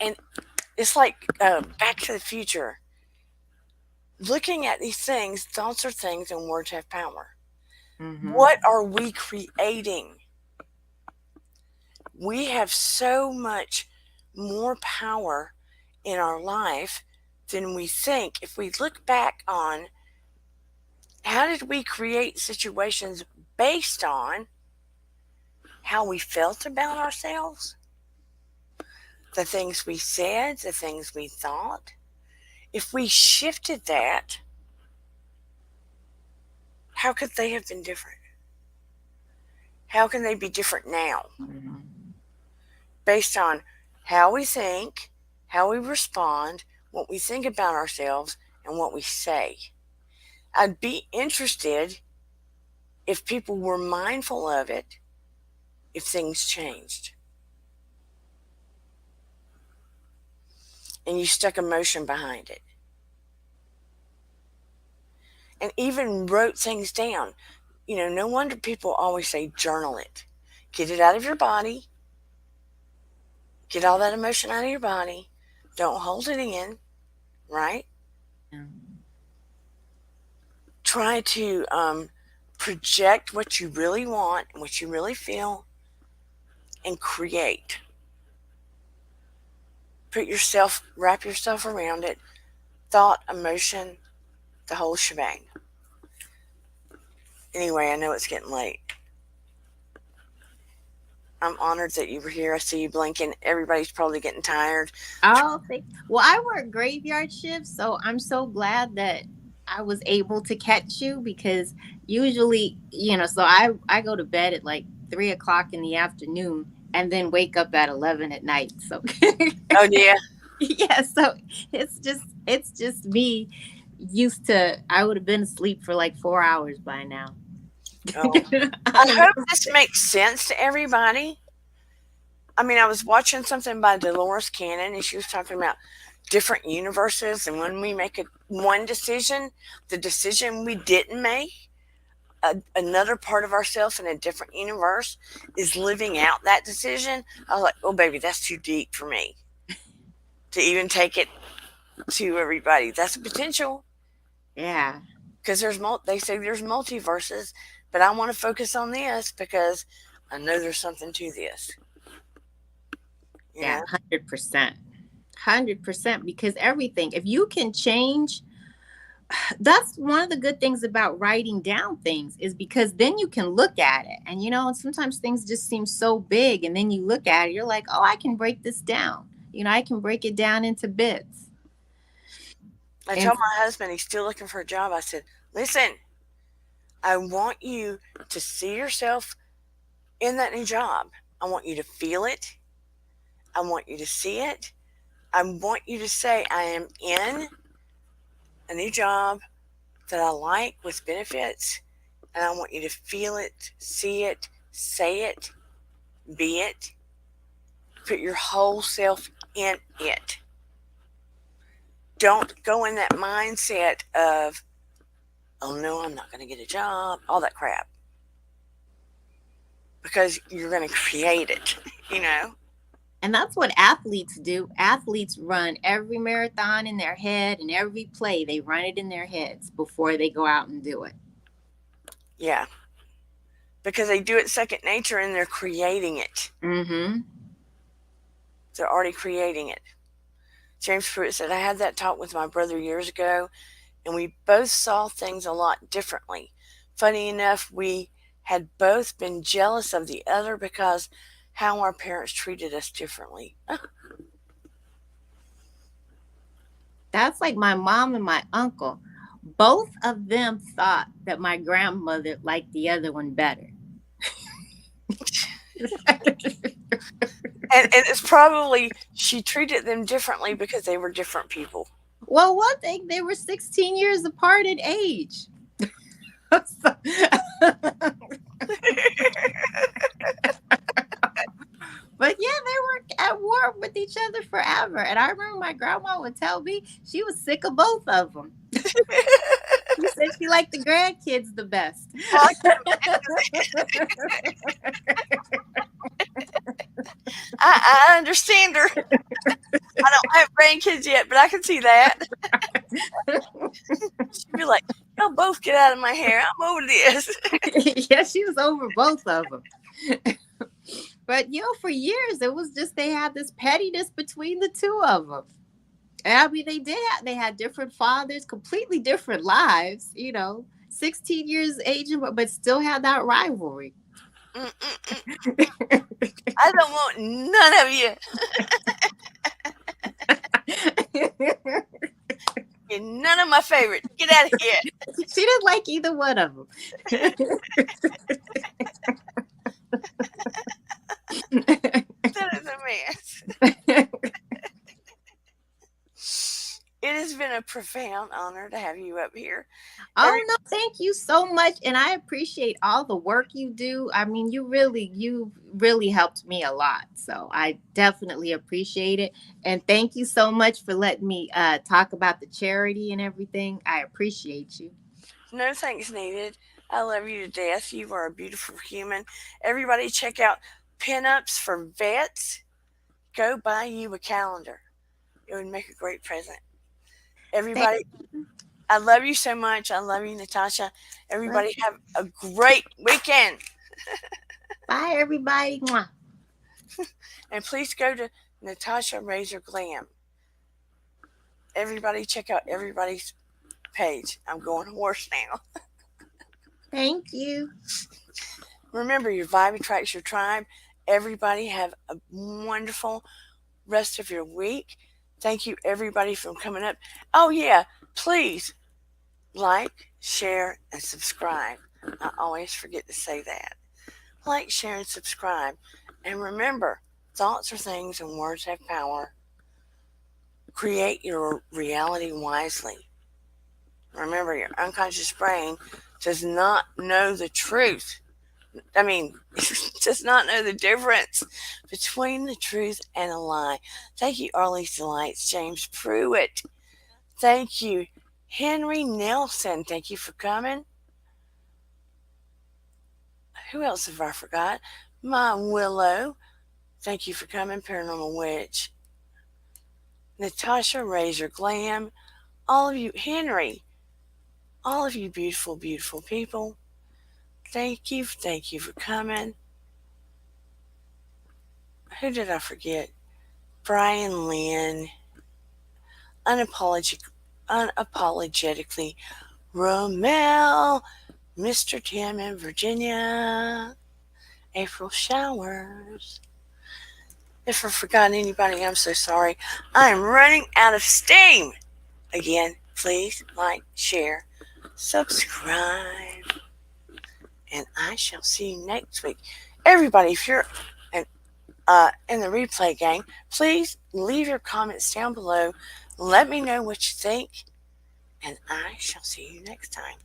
and it's like Back to the Future. Looking at these things, thoughts are things and words have power. Mm-hmm. What are we creating? We have so much more power in our life than we think. If we look back on how did we create situations based on how we felt about ourselves, the things we said, the things we thought, if we shifted that, how could they have been different? How can they be different now? Mm-hmm. Based on how we think, how we respond, what we think about ourselves, and what we say. I'd be interested if people were mindful of it, if things changed. And you stuck emotion behind it. And even wrote things down. No wonder people always say journal it. Get it out of your body. Get all that emotion out of your body. Don't hold it in, right? Yeah. Try to project what you really want and what you really feel and create. Wrap yourself around it. Thought, emotion, the whole shebang. Anyway, I know it's getting late. I'm honored that you were here. I see you blinking. Everybody's probably getting tired. Oh, well, I work graveyard shifts, so I'm so glad that I was able to catch you because usually, so I go to bed at like 3 o'clock in the afternoon, and then wake up at 11 at night. So Oh yeah. yeah, so it's just me used to. I would have been asleep for like 4 hours by now. Oh. I hope this makes sense to everybody. I mean, I was watching something by Dolores Cannon, and she was talking about different universes, and when we make one decision, the decision we didn't make, another part of ourselves in a different universe is living out that decision. I was like, oh baby, that's too deep for me to even take it to everybody. That's a potential Yeah. because they say there's multiverses, but I want to focus on this because I know there's something to this. Yeah, 100%. 100%, because everything, if you can change, that's one of the good things about writing down things, is because then you can look at it. And sometimes things just seem so big, and then you look at it, you're like, oh, I can break this down. I can break it down into bits. I And told my husband he's still looking for a job. I said, listen, I want you to see yourself in that new job. I want you to feel it. I want you to see it. I want you to say, I am in a new job that I like with benefits. And I want you to feel it, see it, say it, be it. Put your whole self in it. Don't go in that mindset of, oh no, I'm not going to get a job, all that crap. Because you're going to create it, And that's what athletes do. Athletes run every marathon in their head, and every play, they run it in their heads before they go out and do it. Yeah. Because they do it second nature and they're creating it. Mm-hmm. They're already creating it. James Pruitt said, I had that talk with my brother years ago, and we both saw things a lot differently. Funny enough, we had both been jealous of the other because how our parents treated us differently. That's like my mom and my uncle. Both of them thought that my grandmother liked the other one better. And it's probably she treated them differently because they were different people. Well, one thing, they were 16 years apart in age. But yeah, they were at war with each other forever. And I remember my grandma would tell me she was sick of both of them. She said she liked the grandkids the best. I understand her. I don't have grandkids yet, but I can see that. She'd be like, y'all both get out of my hair. I'm over this. Yeah, she was over both of them. But, for years, it was just they had this pettiness between the two of them. And I mean, they had different fathers, completely different lives, 16 years age, but still had that rivalry. I don't want none of you. You're none of my favorites. Get out of here. She didn't like either one of them. That is a mess. It has been a profound honor to have you up here. Oh no, thank you so much, and I appreciate all the work you do. I mean, you really helped me a lot, so I definitely appreciate it. And thank you so much for letting me talk about the charity and everything. I appreciate you. No thanks needed. I love you to death. You are a beautiful human. Everybody check out Pinups for Vets. Go buy you a calendar. It would make a great present. Everybody, I love you so much. I love you, Natasha. Everybody have a great weekend. Bye, everybody. Mwah. And please go to Natasha Razor Glam. Everybody check out everybody's page. I'm going hoarse now. Thank you. Remember, your vibe attracts your tribe. Everybody have a wonderful rest of your week. Thank you, everybody, for coming up. Oh, yeah, please like, share, and subscribe. I always forget to say that. Like, share, and subscribe. And remember, thoughts are things and words have power. Create your reality wisely. Remember, your unconscious brain does not know the truth. Does not know the difference between the truth and a lie. Thank you, Arlie's Delights, James Pruitt. Thank you, Henry Nelson. Thank you for coming. Who else have I forgot? My Willow. Thank you for coming, Paranormal Witch. Natasha Razor Glam. All of you, Henry. All of you beautiful, beautiful people. Thank you for coming. Who did I forget? Brian Lynn. Unapologetically, Romel, Mr. Tim in Virginia, April Showers. If I've forgotten anybody, I'm so sorry. I am running out of steam. Again, please like, share, subscribe, and I shall see you next week. Everybody, if you're in the replay gang, please leave your comments down below. Let me know what you think, and I shall see you next time.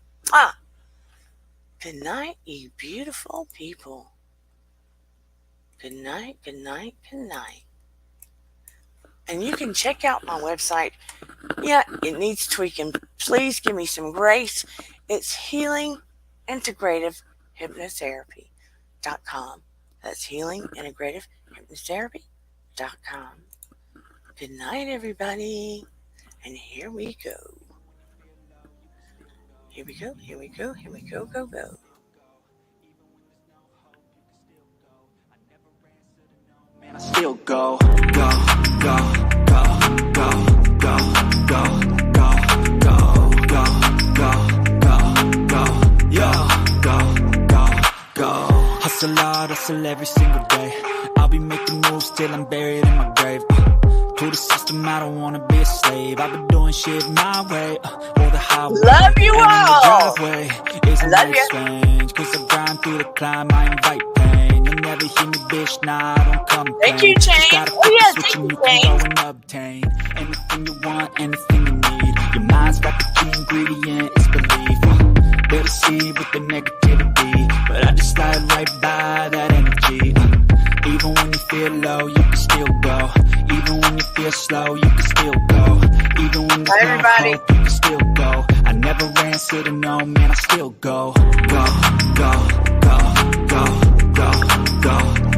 Good night, you beautiful people. Good night, good night, good night. And you can check out my website. Yeah, it needs tweaking. Please give me some grace. It's healingintegrativehypnotherapy.com. That's healingintegrativehypnotherapy.com. Good night, everybody. And here we go. Here we go, here we go, here we go, go, go. Man, I still go, go, go, go, go, go, go, go, go, go, go, go, go, yo, go, go, go. Hustle hard, hustle every single day. I'll be making moves till I'm buried in my grave. To the system, I don't wanna be a slave. I've been doing shit my way, or the highway. Love you and all. In the driveway, isn't Love it you. strange? Cause I grind through the climb, I invite pain. You'll never hear me, bitch, nah, I don't come. Thank you, Just James. gotta Oh, yeah, flip the switch thank and you, you can James. go and obtain anything you want, anything you need. Your mind's got the key ingredient, it's belief. Better see with the negativity, but I just slide right by that energy. Even when you feel low, you can still go. Even when you feel slow, you can still go. Even when there's no Everybody. hope, you can still go. I never answer to no, man, I still go. Go, go, go, go, go, go.